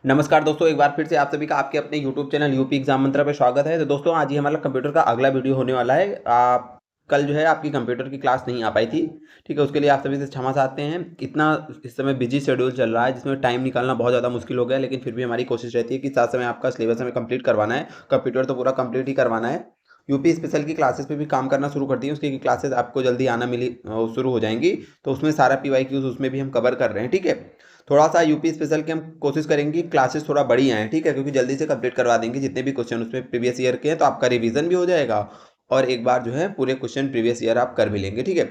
नमस्कार दोस्तों, एक बार फिर से आप सभी का आपके अपने यूट्यूब चैनल यूपी एग्जाम मंत्रा पे स्वागत है। तो दोस्तों आज ही हमारा कंप्यूटर का अगला वीडियो होने वाला है। आप कल जो है आपकी कंप्यूटर की क्लास नहीं आ पाई थी, ठीक है। उसके लिए आप सभी से क्षमा चाहते हैं। इतना इस समय बिजी शेड्यूल चल रहा है जिसमें टाइम निकालना बहुत ज़्यादा मुश्किल हो गया है, लेकिन फिर भी हमारी कोशिश रहती है कि साथ समय आपका सिलेबस हमें कंप्लीट करवाना है। कंप्यूटर तो पूरा कंप्लीट ही करवाना है। यूपी स्पेशल की क्लासेस पे भी काम करना शुरू कर दी है। उसकी क्लासेस आपको जल्दी आना मिली शुरू हो जाएंगी। तो उसमें सारा PYQs उसमें भी हम कवर कर रहे हैं, ठीक है। थोड़ा सा यूपी स्पेशल की हम कोशिश करेंगे क्लासेस थोड़ा बड़ी आए, ठीक है, क्योंकि जल्दी से कंप्लीट करवा देंगे जितने भी क्वेश्चन उसमें प्रीवियस ईयर के हैं, तो आपका रिवीजन भी हो जाएगा और एक बार जो है पूरे क्वेश्चन प्रीवियस ईयर आप कर भी लेंगे, ठीक है।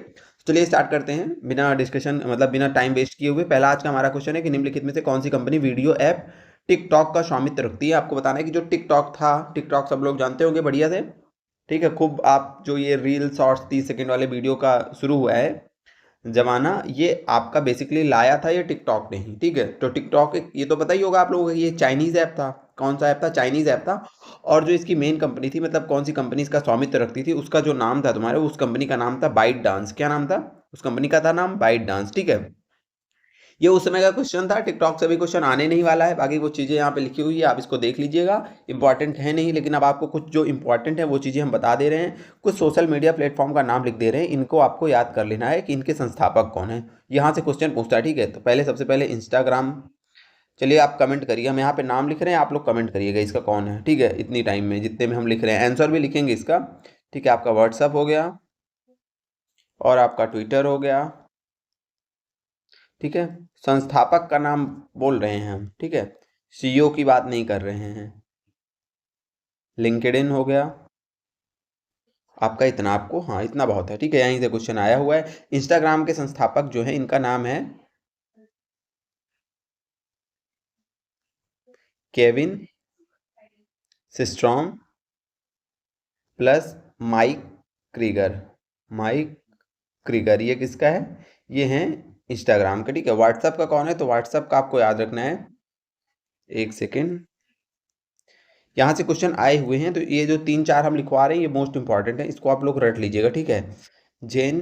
चलिए स्टार्ट करते हैं बिना डिस्कशन मतलब बिना टाइम वेस्ट किए हुए। पहला आज का हमारा क्वेश्चन है कि निम्नलिखित में से कौन सी कंपनी वीडियो ऐप टिकटॉक का स्वामित्व रखती है। आपको बताना है कि जो टिकटॉक था, टिकटॉक सब लोग जानते होंगे बढ़िया से, ठीक है। खूब आप जो ये रील शॉर्ट्स 30 सेकेंड वाले वीडियो का शुरू हुआ है जमाना, ये आपका बेसिकली लाया था ये टिकटॉक ने ही, ठीक है। तो टिकटॉक ये तो पता ही होगा आप लोगों को, ये चाइनीज ऐप था। कौन सा ऐप था? चाइनीज ऐप था। और जो इसकी मेन कंपनी थी, मतलब कौन सी कंपनी इसका स्वामित्व रखती थी, उसका जो नाम था तुम्हारे, उस कंपनी का नाम था बाइट डांस। क्या नाम था? उस कंपनी का था नाम बाइट डांस, ठीक है। ये उस समय का क्वेश्चन था। टिकटॉक से भी क्वेश्चन आने नहीं वाला है। बाकी वो चीज़ें यहाँ पे लिखी हुई है, आप इसको देख लीजिएगा। इंपॉर्टेंट है नहीं, लेकिन अब आपको कुछ जो इंपॉर्टेंट है वो चीज़ें हम बता दे रहे हैं। कुछ सोशल मीडिया प्लेटफॉर्म का नाम लिख दे रहे हैं, इनको आपको याद कर लेना है कि इनके संस्थापक कौन है। यहाँ से क्वेश्चन पूछता है, ठीक है। तो पहले सबसे पहले इंस्टाग्राम। चलिए आप कमेंट करिए, हम यहाँ पे नाम लिख रहे हैं, आप लोग कमेंट करिएगा इसका कौन है, ठीक है। इतनी टाइम में जितने में हम लिख रहे हैं आंसर भी लिखेंगे इसका, ठीक है। आपका व्हाट्सअप हो गया और आपका ट्विटर हो गया, ठीक है। संस्थापक का नाम बोल रहे हैं हम, ठीक है। CEO की बात नहीं कर रहे हैं। लिंक्डइन हो गया आपका। इतना आपको, हाँ इतना बहुत है, ठीक है। यहीं से क्वेश्चन आया हुआ है। इंस्टाग्राम के संस्थापक जो है इनका नाम है Kevin Systrom plus mic Krieger. Mic Krieger ये किसका है? ये है इंस्टाग्राम का, ठीक है। व्हाट्सअप का कौन है? तो व्हाट्सअप का आपको याद रखना है, एक सेकेंड। यहाँ से क्वेश्चन आए हुए हैं, तो ये जो 3 4 हम लिखवा रहे हैं ये मोस्ट इंपॉर्टेंट है, इसको आप लोग रट लीजिएगा, ठीक है। जेन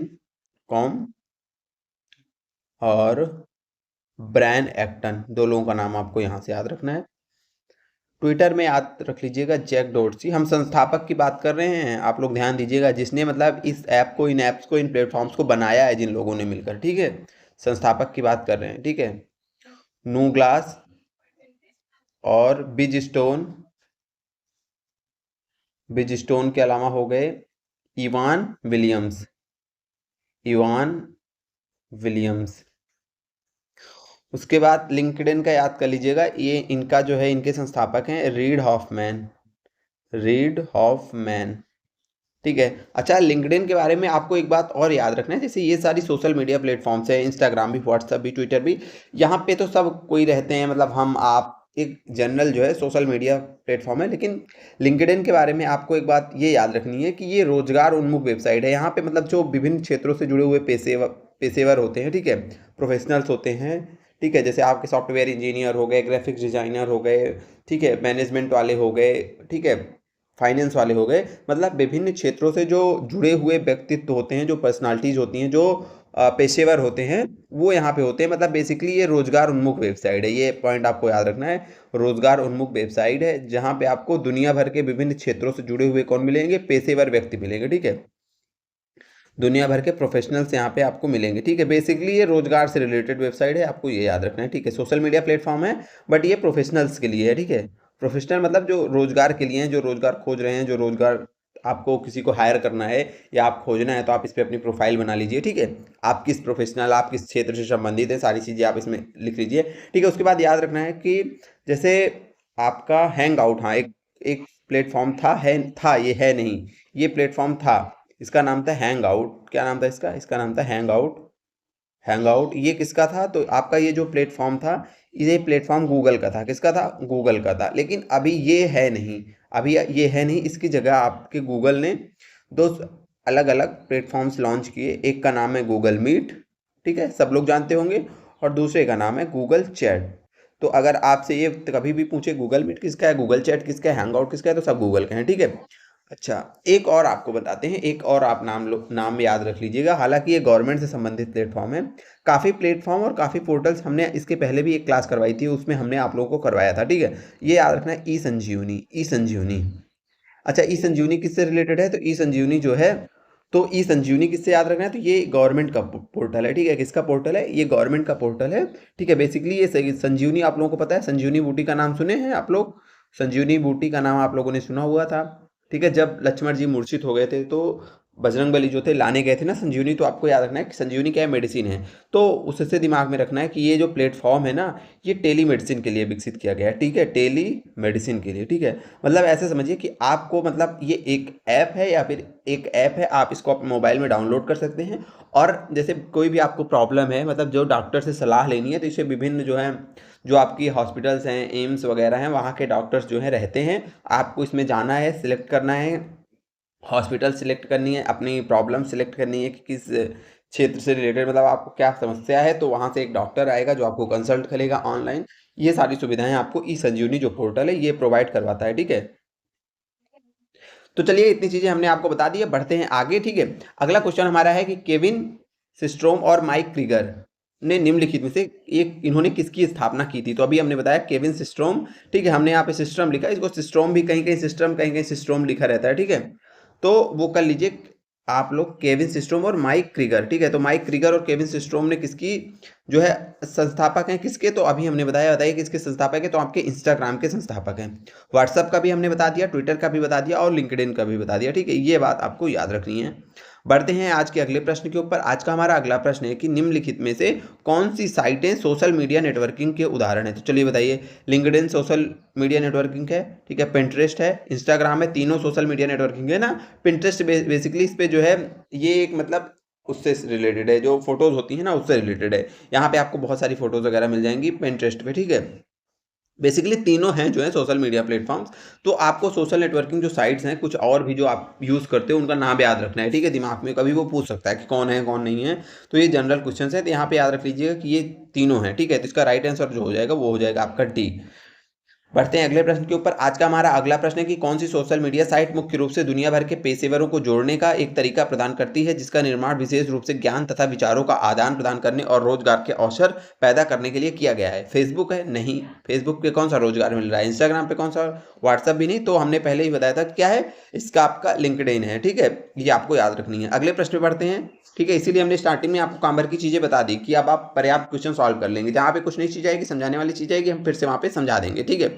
कॉम और ब्रैन एक्टन, दो लोगों का नाम आपको यहाँ से याद रखना है। ट्विटर में याद रख लीजिएगा जैक डोर्सी। हम संस्थापक की बात कर रहे हैं, आप लोग ध्यान दीजिएगा, जिसने मतलब इस ऐप को, इन ऐप्स को, इन प्लेटफॉर्म्स को बनाया है, जिन लोगों ने मिलकर, ठीक है। संस्थापक की बात कर रहे हैं, ठीक है। नू ग्लास और बिज स्टोन। बिज स्टोन के अलावा हो गए इवान विलियम्स। Ivan Williams. उसके बाद लिंक्डइन का याद कर लीजिएगा, ये इनका जो है, इनके संस्थापक हैं रीड हॉफमैन। रीड हॉफमैन, ठीक है। अच्छा, लिंक्डइन के बारे में आपको एक बात और याद रखना है, जैसे ये सारी सोशल मीडिया प्लेटफॉर्म्स है, इंस्टाग्राम भी, व्हाट्सअप भी, ट्विटर भी, यहाँ पे तो सब कोई रहते हैं, मतलब हम आप, एक जनरल जो है सोशल मीडिया प्लेटफॉर्म है। लेकिन लिंक्डइन के बारे में आपको एक बात ये याद रखनी है कि ये रोजगार उन्मुख वेबसाइट है। यहाँ पे मतलब जो विभिन्न क्षेत्रों से जुड़े हुए पेशेवर पेशेवर होते हैं, ठीक है, प्रोफेशनल्स होते हैं, ठीक है। जैसे आपके सॉफ्टवेयर इंजीनियर हो गए, ग्राफिक्स डिजाइनर हो गए, ठीक है, मैनेजमेंट वाले हो गए, ठीक है, फाइनेंस वाले हो गए, मतलब विभिन्न क्षेत्रों से जो जुड़े हुए व्यक्तित्व होते हैं, जो पर्सनालिटीज़ होती हैं, जो पेशेवर होते हैं, वो यहाँ पे होते हैं। मतलब बेसिकली ये रोजगार उन्मुख वेबसाइट है, ये पॉइंट आपको याद रखना है। रोजगार उन्मुख वेबसाइट है जहाँ पे आपको दुनिया भर के विभिन्न क्षेत्रों से जुड़े हुए कौन मिलेंगे? पेशेवर व्यक्ति मिलेंगे, ठीक है। दुनिया भर के प्रोफेशनल्स यहाँ पे आपको मिलेंगे, ठीक है। बेसिकली ये रोजगार से रिलेटेड वेबसाइट है, आपको ये याद रखना है, ठीक है। सोशल मीडिया प्लेटफॉर्म है बट ये प्रोफेशनल्स के लिए है, ठीक है। प्रोफेशनल मतलब जो रोजगार के लिए हैं, जो रोजगार खोज रहे हैं, जो रोजगार, आपको किसी को हायर करना है या आप खोजना है, तो आप इस पर अपनी प्रोफाइल बना लीजिए, ठीक है। आप किस प्रोफेशनल, आप किस क्षेत्र से संबंधित है, सारी चीज़ें आप इसमें लिख लीजिए, ठीक है। उसके बाद याद रखना है कि जैसे आपका हैंग आउट, हाँ एक एक प्लेटफॉर्म था, है था, ये है नहीं, ये प्लेटफॉर्म था, इसका नाम था हैंग आउट। क्या नाम था इसका? इसका नाम था हैंग आउट। हैंग आउट ये किसका था? तो आपका ये जो प्लेटफॉर्म था, ये प्लेटफॉर्म गूगल का था। किसका था? गूगल का था। लेकिन अभी ये है नहीं, अभी ये है नहीं, इसकी जगह आपके गूगल ने दो अलग अलग प्लेटफॉर्म्स लॉन्च किए। एक का नाम है गूगल मीट, ठीक है, सब लोग जानते होंगे, और दूसरे का नाम है गूगल चैट। तो अगर आपसे ये कभी भी पूछे गूगल मीट किसका है, गूगल चैट किसका है, हैंग आउट किसका है, तो सब गूगल का है, ठीक है। अच्छा, एक और आपको बताते हैं, एक और आप नाम याद रख लीजिएगा। हालांकि ये गवर्नमेंट से संबंधित प्लेटफॉर्म है। काफ़ी प्लेटफॉर्म और काफ़ी पोर्टल्स हमने इसके पहले भी एक क्लास करवाई थी, उसमें हमने आप लोगों को करवाया था, ठीक है। ये याद रखना है, ई संजीवनी, ई संजीवनी। अच्छा, ई संजीवनी किससे रिलेटेड है? तो ई संजीवनी जो है, तो ई संजीवनी किससे याद रखना है? तो ये गवर्नमेंट का पोर्टल है, ठीक है। किसका पोर्टल है? ये गवर्नमेंट का पोर्टल है, ठीक है। बेसिकली ये संजीवनी आप लोगों को पता है, संजीवनी बूटी का नाम सुने हैं आप लोग? संजीवनी बूटी का नाम आप लोगों ने सुना हुआ था, ठीक है। जब लक्ष्मण जी मूर्छित हो गए थे तो बजरंगबली जो थे लाने गए थे ना संजीवनी, तो आपको याद रखना है कि संजीवनी क्या है? मेडिसिन है। तो उससे दिमाग में रखना है कि ये जो प्लेटफॉर्म है ना, ये टेली मेडिसिन के लिए विकसित किया गया है, ठीक है। टेली मेडिसिन के लिए, ठीक है। मतलब ऐसे समझिए कि आपको, मतलब ये एक ऐप है या फिर एक ऐप है, आप इसको अपने मोबाइल में डाउनलोड कर सकते हैं। और जैसे कोई भी आपको प्रॉब्लम है, मतलब जो डॉक्टर से सलाह लेनी है, तो इसे विभिन्न जो है, जो आपकी हॉस्पिटल्स हैं, एम्स वगैरह हैं, वहाँ के डॉक्टर्स जो हैं रहते हैं। आपको इसमें जाना है, सिलेक्ट करना है, हॉस्पिटल सिलेक्ट करनी है, अपनी प्रॉब्लम सिलेक्ट करनी है कि किस क्षेत्र से रिलेटेड, मतलब आपको क्या समस्या है, तो वहाँ से एक डॉक्टर आएगा जो आपको कंसल्ट करेगा ऑनलाइन। ये सारी सुविधाएं आपको ई संजीवनी जो पोर्टल है ये प्रोवाइड करवाता है, ठीक है। तो चलिए, इतनी चीजें हमने आपको बता दी है, बढ़ते हैं आगे, ठीक है। अगला क्वेश्चन हमारा है कि केविन सिस्ट्रोम और माइक क्रीगर ने निम्नलिखित में से एक, इन्होंने किसकी स्थापना की थी? तो अभी हमने बताया केविन सिस्ट्रोम, ठीक है। हमने यहाँ पे सिस्टम लिखा है, इसको सिस्ट्रोम भी कहीं कहीं सिस्टम, कहीं कहीं सिस्ट्रोम लिखा रहता है, ठीक है। तो वो कर लीजिए आप लोग, केविन सिस्ट्रोम और माइक क्रीगर, ठीक है। तो माइक क्रीगर और केविन सिस्ट्रोम ने किसकी जो है संस्थापक हैं, किसके? तो अभी हमने बताइए किसके संस्थापक है? तो आपके इंस्टाग्राम के संस्थापक हैं। व्हाट्सअप का भी हमने बता दिया, ट्विटर का भी बता दिया और लिंक्डइन का भी बता दिया, ठीक है। ये बात आपको याद रखनी है। बढ़ते हैं आज के अगले प्रश्न के ऊपर। आज का हमारा अगला प्रश्न है कि निम्नलिखित में से कौन सी साइटें सोशल मीडिया नेटवर्किंग के उदाहरण है? तो चलिए बताइए। लिंक्डइन सोशल मीडिया नेटवर्किंग है, ठीक है। पिंटरेस्ट है, इंस्टाग्राम है, तीनों सोशल मीडिया नेटवर्किंग है ना। पिंटरेस्ट बेसिकली इस पे जो है, ये एक मतलब उससे रिलेटेड है, जो फोटोज होती हैं ना उससे रिलेटेड है। यहाँ पे आपको बहुत सारी फोटोज वगैरह मिल जाएंगी पिंटरेस्ट पे, ठीक है। बेसिकली तीनों हैं जो है सोशल मीडिया प्लेटफॉर्म्स। तो आपको सोशल नेटवर्किंग जो साइट्स हैं, कुछ और भी जो आप यूज़ करते हो, उनका नाम याद रखना है, ठीक है। दिमाग में कभी वो पूछ सकता है कि कौन है कौन नहीं है, तो ये जनरल क्वेश्चन है, तो यहाँ पे याद रख लीजिएगा कि ये तीनों हैं, ठीक है। तो इसका राइट आंसर जो हो जाएगा वो हो जाएगा आपका डी। बढ़ते हैं अगले प्रश्न के ऊपर। आज का हमारा अगला प्रश्न है कि कौन सी सोशल मीडिया साइट मुख्य रूप से दुनिया भर के पेशेवरों को जोड़ने का एक तरीका प्रदान करती है, जिसका निर्माण विशेष रूप से ज्ञान तथा विचारों का आदान प्रदान करने और रोजगार के अवसर पैदा करने के लिए किया गया है? फेसबुक है? नहीं, फेसबुक पे कौन सा रोजगार मिल रहा है। इंस्टाग्राम पे कौन सा, व्हाट्सअप भी नहीं, तो हमने पहले ही बताया था क्या है इसका, आपका लिंक्डइन है, ठीक है। ये आपको याद रखनी है। अगले प्रश्न पे बढ़ते हैं, ठीक है। इसीलिए हमने स्टार्टिंग में आपको काम भर की चीजें बता दी कि अब आप पर्याप्त क्वेश्चन सॉल्व कर लेंगे। जहाँ पे कुछ नई चीज आएगी, समझाने वाली चीज आएगी, हम फिर से वहाँ पे समझा देंगे, ठीक है।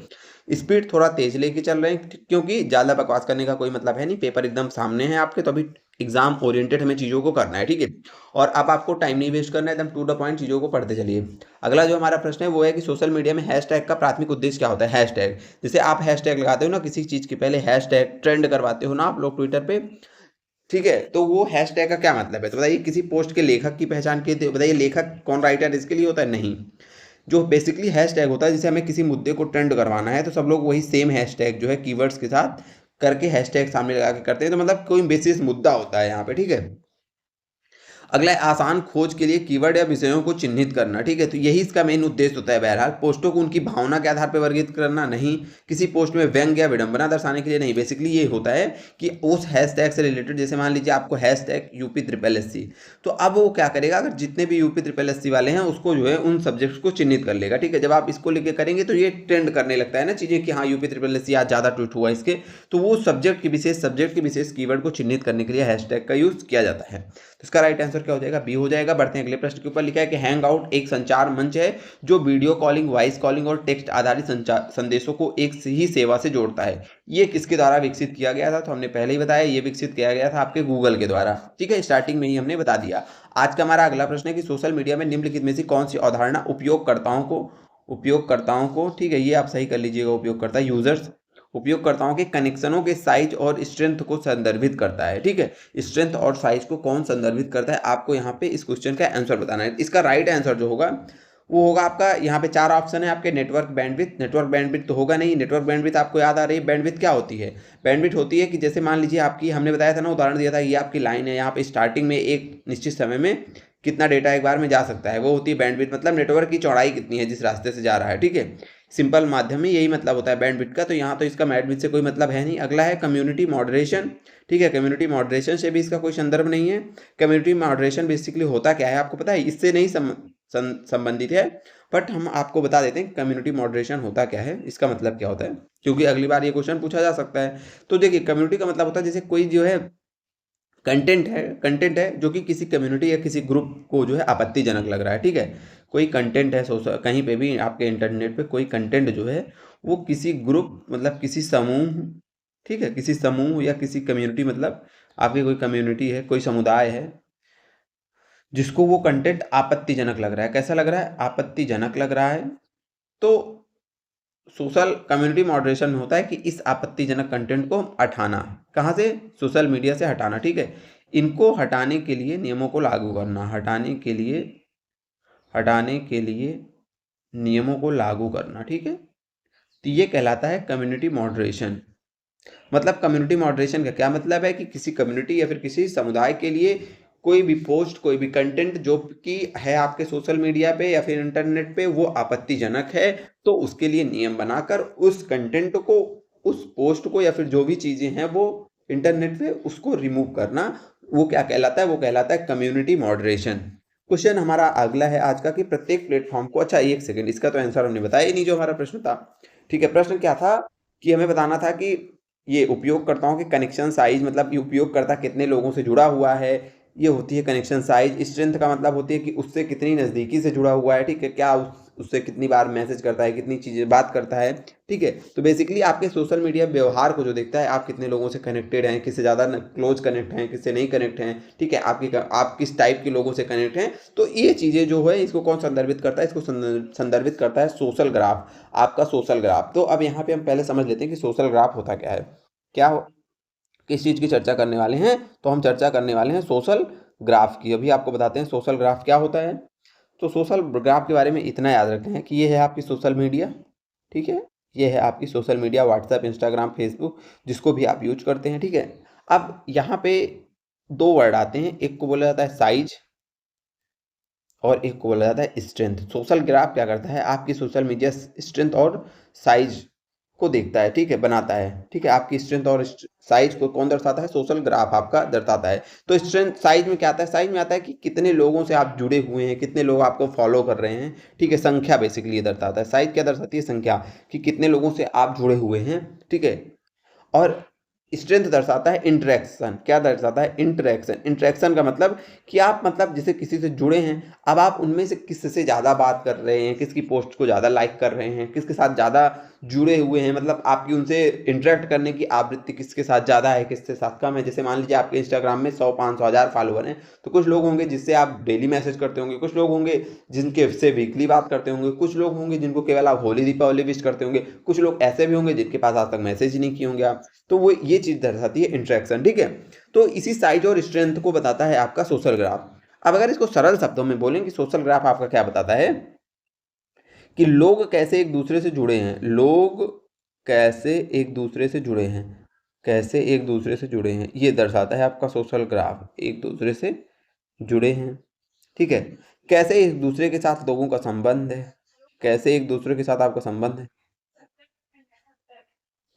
स्पीड थोड़ा तेज लेके चल रहे हैं, क्योंकि ज़्यादा बकवास करने का कोई मतलब है नहीं, पेपर एकदम सामने है आपके, तो अभी एग्जाम ओरिएंटेड हमें चीज़ों को करना है, ठीक है। और अब आपको टाइम नहीं वेस्ट करना है, एकदम टू द पॉइंट चीज़ों को पढ़ते चलिए। अगला जो हमारा प्रश्न है वो है कि सोशल मीडिया में हैशटैग का प्राथमिक उद्देश्य क्या होता है? हैशटैग, जैसे आप हैशटैग लगाते हो ना किसी चीज़ के पहले, हैशटैग ट्रेंड करवाते हो ना आप लोग ट्विटर पे, ठीक है। तो वो हैशटैग का क्या मतलब है? तो बताइए, किसी पोस्ट के लेखक की पहचान के, बताइए लेखक कौन, राइटर इसके लिए होता है? नहीं। जो बेसिकली हैशटैग होता है, जैसे हमें किसी मुद्दे को ट्रेंड करवाना है, तो सब लोग वही सेम हैशटैग जो है कीवर्ड्स के साथ करके हैशटैग सामने लगा के करते हैं। तो मतलब कोई बेसिस मुद्दा होता है यहाँ पे, ठीक है। अगला है आसान खोज के लिए कीवर्ड या विषयों को चिन्हित करना, ठीक है। तो यही इसका मेन उद्देश्य होता है। बहरहाल पोस्टों को उनकी भावना के आधार पर वर्गीकृत करना नहीं, किसी पोस्ट में व्यंग्य या विडंबना दर्शाने के लिए नहीं। बेसिकली ये होता है कि उस हैशटैग से रिलेटेड, जैसे मान लीजिए आपको हैशटैग UP SSS, तो अब वो क्या करेगा, अगर जितने भी UP SSS वाले हैं उसको जो है उन सब्जेक्ट्स को चिन्हित कर लेगा, ठीक है। जब आप इसको लेके करेंगे तो ये ट्रेंड करने लगता है ना चीज़ें कि हाँ UP SSS आज ज़्यादा ट्वीट हुआ इसके, तो वो सब्जेक्ट के विशेष कीवर्ड को चिन्हित करने के लिए हैशटैग का यूज़ किया जाता है। तो इसका राइट आंसर क्या हो जाएगा? बी हो जाएगा। बढ़ते हैं अगले प्रश्न के ऊपर। लिखा है कि हैंग आउट एक संचार मंच है जो वीडियो कॉलिंग, वॉइस कॉलिंग और टेक्स्ट आधारित संदेशों को एक ही सेवा से जोड़ता है। ये किसके द्वारा विकसित किया गया था? तो हमने पहले ही बताया, ये विकसित किया गया था आपके गूगल के द्वारा, ठीक है। स्टार्टिंग में ही हमने बता दिया। आज का हमारा अगला प्रश्न है कि सोशल मीडिया में निम्नलिखित में से कौन सी अवधारणा उपयोगकर्ताओं को, ठीक है, ये आप सही कर लीजिएगा, उपयोगकर्ता यूजर्स, उपयोगकर्ताओं के कनेक्शनों के साइज और स्ट्रेंथ को संदर्भित करता है, ठीक है। स्ट्रेंथ और साइज को कौन संदर्भित करता है? आपको यहाँ पे इस क्वेश्चन का आंसर बताना है। इसका राइट आंसर जो होगा वो होगा आपका, यहाँ पे 4 ऑप्शन है आपके। नेटवर्क बैंडविड्थ, नेटवर्क बैंडविड्थ तो होगा नहीं। नेटवर्क बैंडविड्थ आपको याद आ रही है, बैंडविड्थ क्या होती है? बैंडविड्थ होती है कि जैसे मान लीजिए आपकी, हमने बताया था ना, उदाहरण दिया था, ये आपकी लाइन है, यहाँ पे स्टार्टिंग में एक निश्चित समय में कितना डेटा एक बार में जा सकता है, वो होती है बैंडविड्थ। मतलब नेटवर्क की चौड़ाई कितनी है जिस रास्ते से जा रहा है, ठीक है। सिंपल माध्यम में यही मतलब होता है बैंडविड्थ का, तो यहाँ तो इसका बैंडविड्थ से कोई मतलब है नहीं। अगला है कम्युनिटी मॉडरेशन, ठीक है। कम्युनिटी मॉडरेशन से भी इसका कोई संदर्भ नहीं है। कम्युनिटी मॉडरेशन बेसिकली होता क्या है आपको पता है, इससे नहीं संबंधित है, बट हम आपको बता देते हैं कम्युनिटी मॉडरेशन होता क्या है, इसका मतलब क्या होता है, क्योंकि अगली बार ये क्वेश्चन पूछा जा सकता है। तो देखिए कम्युनिटी का मतलब होता है जैसे कोई जो है कंटेंट है जो कि किसी कम्युनिटी या किसी ग्रुप को जो है आपत्तिजनक लग रहा है, ठीक है। कोई कंटेंट है सोशल, कहीं पे भी आपके इंटरनेट पे कोई कंटेंट जो है वो किसी ग्रुप मतलब किसी समूह, ठीक है, किसी समूह या किसी कम्युनिटी, मतलब आपकी कोई कम्युनिटी है, कोई समुदाय है जिसको वो कंटेंट आपत्तिजनक लग रहा है। कैसा लग रहा है? आपत्तिजनक लग रहा है। तो सोशल कम्युनिटी मॉडरेशन में होता है कि इस आपत्तिजनक कंटेंट को हटाना है। कहाँ से? सोशल मीडिया से हटाना, ठीक है। इनको हटाने के लिए नियमों को लागू करना, हटाने के लिए नियमों को लागू करना, ठीक है। तो ये कहलाता है कम्युनिटी मॉडरेशन। मतलब कम्युनिटी मॉडरेशन का क्या मतलब है कि किसी कम्युनिटी या फिर किसी समुदाय के लिए कोई भी पोस्ट, कोई भी कंटेंट जो कि है आपके सोशल मीडिया पे या फिर इंटरनेट पे वो आपत्तिजनक है, तो उसके लिए नियम बनाकर उस कंटेंट को, उस पोस्ट को या फिर जो भी चीज़ें हैं वो इंटरनेट पे उसको रिमूव करना, वो क्या कहलाता है? वो कहलाता है कम्युनिटी मॉडरेशन। क्वेश्चन हमारा अगला है आज का कि प्रत्येक प्लेटफॉर्म को, अच्छा एक सेकंड, इसका तो आंसर हमने बताया ही नहीं जो हमारा प्रश्न था, ठीक है। प्रश्न क्या था कि हमें बताना था कि ये उपयोगकर्ताओं के कनेक्शन साइज, मतलब ये उपयोगकर्ता कितने लोगों से जुड़ा हुआ है, ये होती है कनेक्शन साइज। स्ट्रेंथ का मतलब होती है कि उससे कितनी नज़दीकी से जुड़ा हुआ है, ठीक है, क्या उससे कितनी बार मैसेज करता है, कितनी चीज़ें बात करता है, ठीक है। तो बेसिकली आपके सोशल मीडिया व्यवहार को जो देखता है, आप कितने लोगों से कनेक्टेड हैं, किससे ज़्यादा क्लोज कनेक्ट हैं, किससे नहीं कनेक्ट हैं, ठीक है, आप किस टाइप के लोगों से कनेक्ट हैं। तो ये चीज़ें जो है इसको कौन संदर्भित करता है? इसको संदर्भित करता है सोशल ग्राफ, आपका सोशल ग्राफ। तो अब यहाँ पे हम पहले समझ लेते हैं कि सोशल ग्राफ होता क्या है, किस चीज़ की चर्चा करने वाले हैं। तो हम चर्चा करने वाले हैं सोशल ग्राफ की। अभी आपको बताते हैं सोशल ग्राफ क्या होता है। तो सोशल ग्राफ के बारे में इतना याद रखते हैं कि ये है आपकी सोशल मीडिया, ठीक है, ये है आपकी social media, WhatsApp, Instagram, Facebook, जिसको भी आप यूज करते हैं, ठीक है। अब यहाँ पे दो वर्ड आते हैं, एक को बोला जाता है साइज और एक को बोला जाता है स्ट्रेंथ। सोशल ग्राफ क्या करता है? आपकी सोशल मीडिया स्ट्रेंथ और साइज को देखता है, ठीक है, बनाता है, ठीक है। आपकी स्ट्रेंथ और साइज को कौन दर्शाता है? सोशल ग्राफ आपका दर्शाता है। तो स्ट्रेंथ, साइज में क्या आता है? साइज में आता है कि कितने लोगों से आप जुड़े हुए हैं, कितने लोग आपको फॉलो कर रहे हैं, ठीक है, संख्या बेसिकली ये दर्शाता है। साइज क्या दर्शाती है? संख्या, कि कितने लोगों से आप जुड़े हुए हैं, ठीक है। और स्ट्रेंथ दर्शाता है इंटरेक्शन। क्या दर्शाता है? इंटरेक्शन। इंटरेक्शन का मतलब कि आप, मतलब जैसे किसी से जुड़े हैं, अब आप उनमें से किससे ज़्यादा बात कर रहे हैं, किसकी पोस्ट को ज़्यादा लाइक कर रहे हैं, किसके साथ ज़्यादा जुड़े हुए हैं, मतलब आपकी उनसे इंटरेक्ट करने की आवृत्ति किसके साथ ज़्यादा है, किसके साथ कम है। जैसे मान लीजिए आपके इंस्टाग्राम में 100, 500, 1000 फॉलोअर हैं, तो कुछ लोग होंगे जिससे आप डेली मैसेज करते होंगे, कुछ लोग होंगे जिनके से वीकली बात करते होंगे, कुछ लोग होंगे जिनको केवल आप होली दीपावली विश करते होंगे, कुछ लोग ऐसे भी होंगे जिनके पास आज तक मैसेज ही नहीं किए होंगे आप। तो वो ये चीज़ दर्शाती है इंटरेक्शन, ठीक है। तो इसी साइज और स्ट्रेंथ को बताता है आपका सोशल ग्राफ। अब अगर इसको सरल शब्दों में बोलें कि सोशल ग्राफ आपका क्या बताता है, कि लोग कैसे एक दूसरे से जुड़े हैं, लोग कैसे एक दूसरे से जुड़े हैं, कैसे एक दूसरे से जुड़े हैं, ये दर्शाता है आपका सोशल ग्राफ। एक दूसरे से जुड़े हैं, ठीक है। कैसे एक दूसरे के साथ लोगों का संबंध है, कैसे एक दूसरे के साथ आपका संबंध है,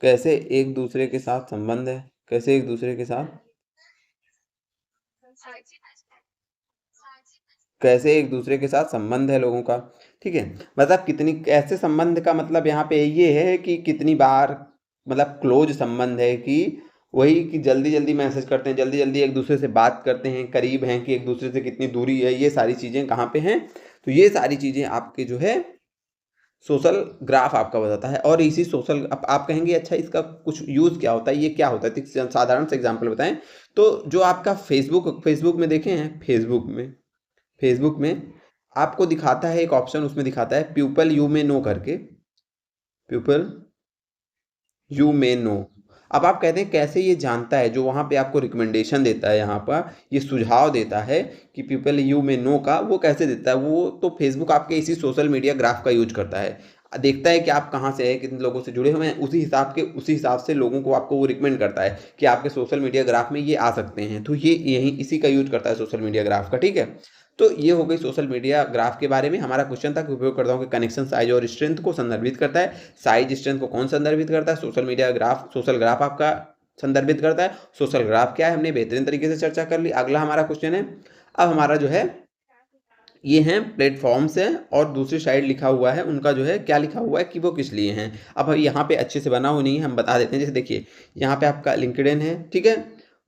कैसे एक दूसरे के साथ संबंध है, कैसे एक दूसरे के साथ, कैसे एक दूसरे के साथ संबंध है लोगों का, ठीक है। मतलब कितनी, कैसे संबंध का मतलब यहाँ पे ये है कि कितनी बार, मतलब क्लोज संबंध है, कि वही कि जल्दी जल्दी मैसेज करते हैं, जल्दी जल्दी एक दूसरे से बात करते हैं, करीब हैं, कि एक दूसरे से कितनी दूरी है, ये सारी चीज़ें कहाँ पे हैं। तो ये सारी चीज़ें आपके जो है सोशल ग्राफ आपका बताता है। और इसी सोशल, अब आप कहेंगे अच्छा इसका कुछ यूज़ क्या होता है, ये क्या होता है, तो साधारण से एग्जांपल बताएं। तो जो आपका फेसबुक में देखे हैं, फेसबुक में आपको दिखाता है एक ऑप्शन, उसमें दिखाता है पीपल यू मे नो करके, पीपल यू मे नो। अब आप कहते हैं कैसे ये जानता है, जो वहाँ पे आपको रिकमेंडेशन देता है, यहाँ पर ये सुझाव देता है कि पीपल यू मे नो का, वो कैसे देता है? वो तो फेसबुक आपके इसी सोशल मीडिया ग्राफ का यूज करता है, देखता है कि आप कहाँ से हैं, कितने लोगों से जुड़े हुए हैं, उसी हिसाब से लोगों को आपको वो रिकमेंड करता है कि आपके सोशल मीडिया ग्राफ में ये आ सकते हैं। तो ये यही इसी का यूज करता है सोशल मीडिया ग्राफ का, ठीक है। तो ये हो गई सोशल मीडिया ग्राफ के बारे में। हमारा क्वेश्चन था कि उपयोगकर्ताओं के कनेक्शन साइज और स्ट्रेंथ को संदर्भित करता है। साइज स्ट्रेंथ को कौन संदर्भित करता है? Social media graph, social graph आपका संदर्भित करता है। सोशल ग्राफ क्या है हमने बेहतरीन तरीके से चर्चा कर ली। अगला हमारा क्वेश्चन है, अब हमारा जो है ये हैं प्लेटफॉर्म्स हैं और दूसरी साइड लिखा हुआ है उनका जो है क्या लिखा हुआ है कि वो किस लिए हैं। अब यहाँ पे अच्छे से बना हुआ नहीं है, हम बता देते हैं। जैसे देखिए यहाँ पे आपका लिंक्डइन है, ठीक है,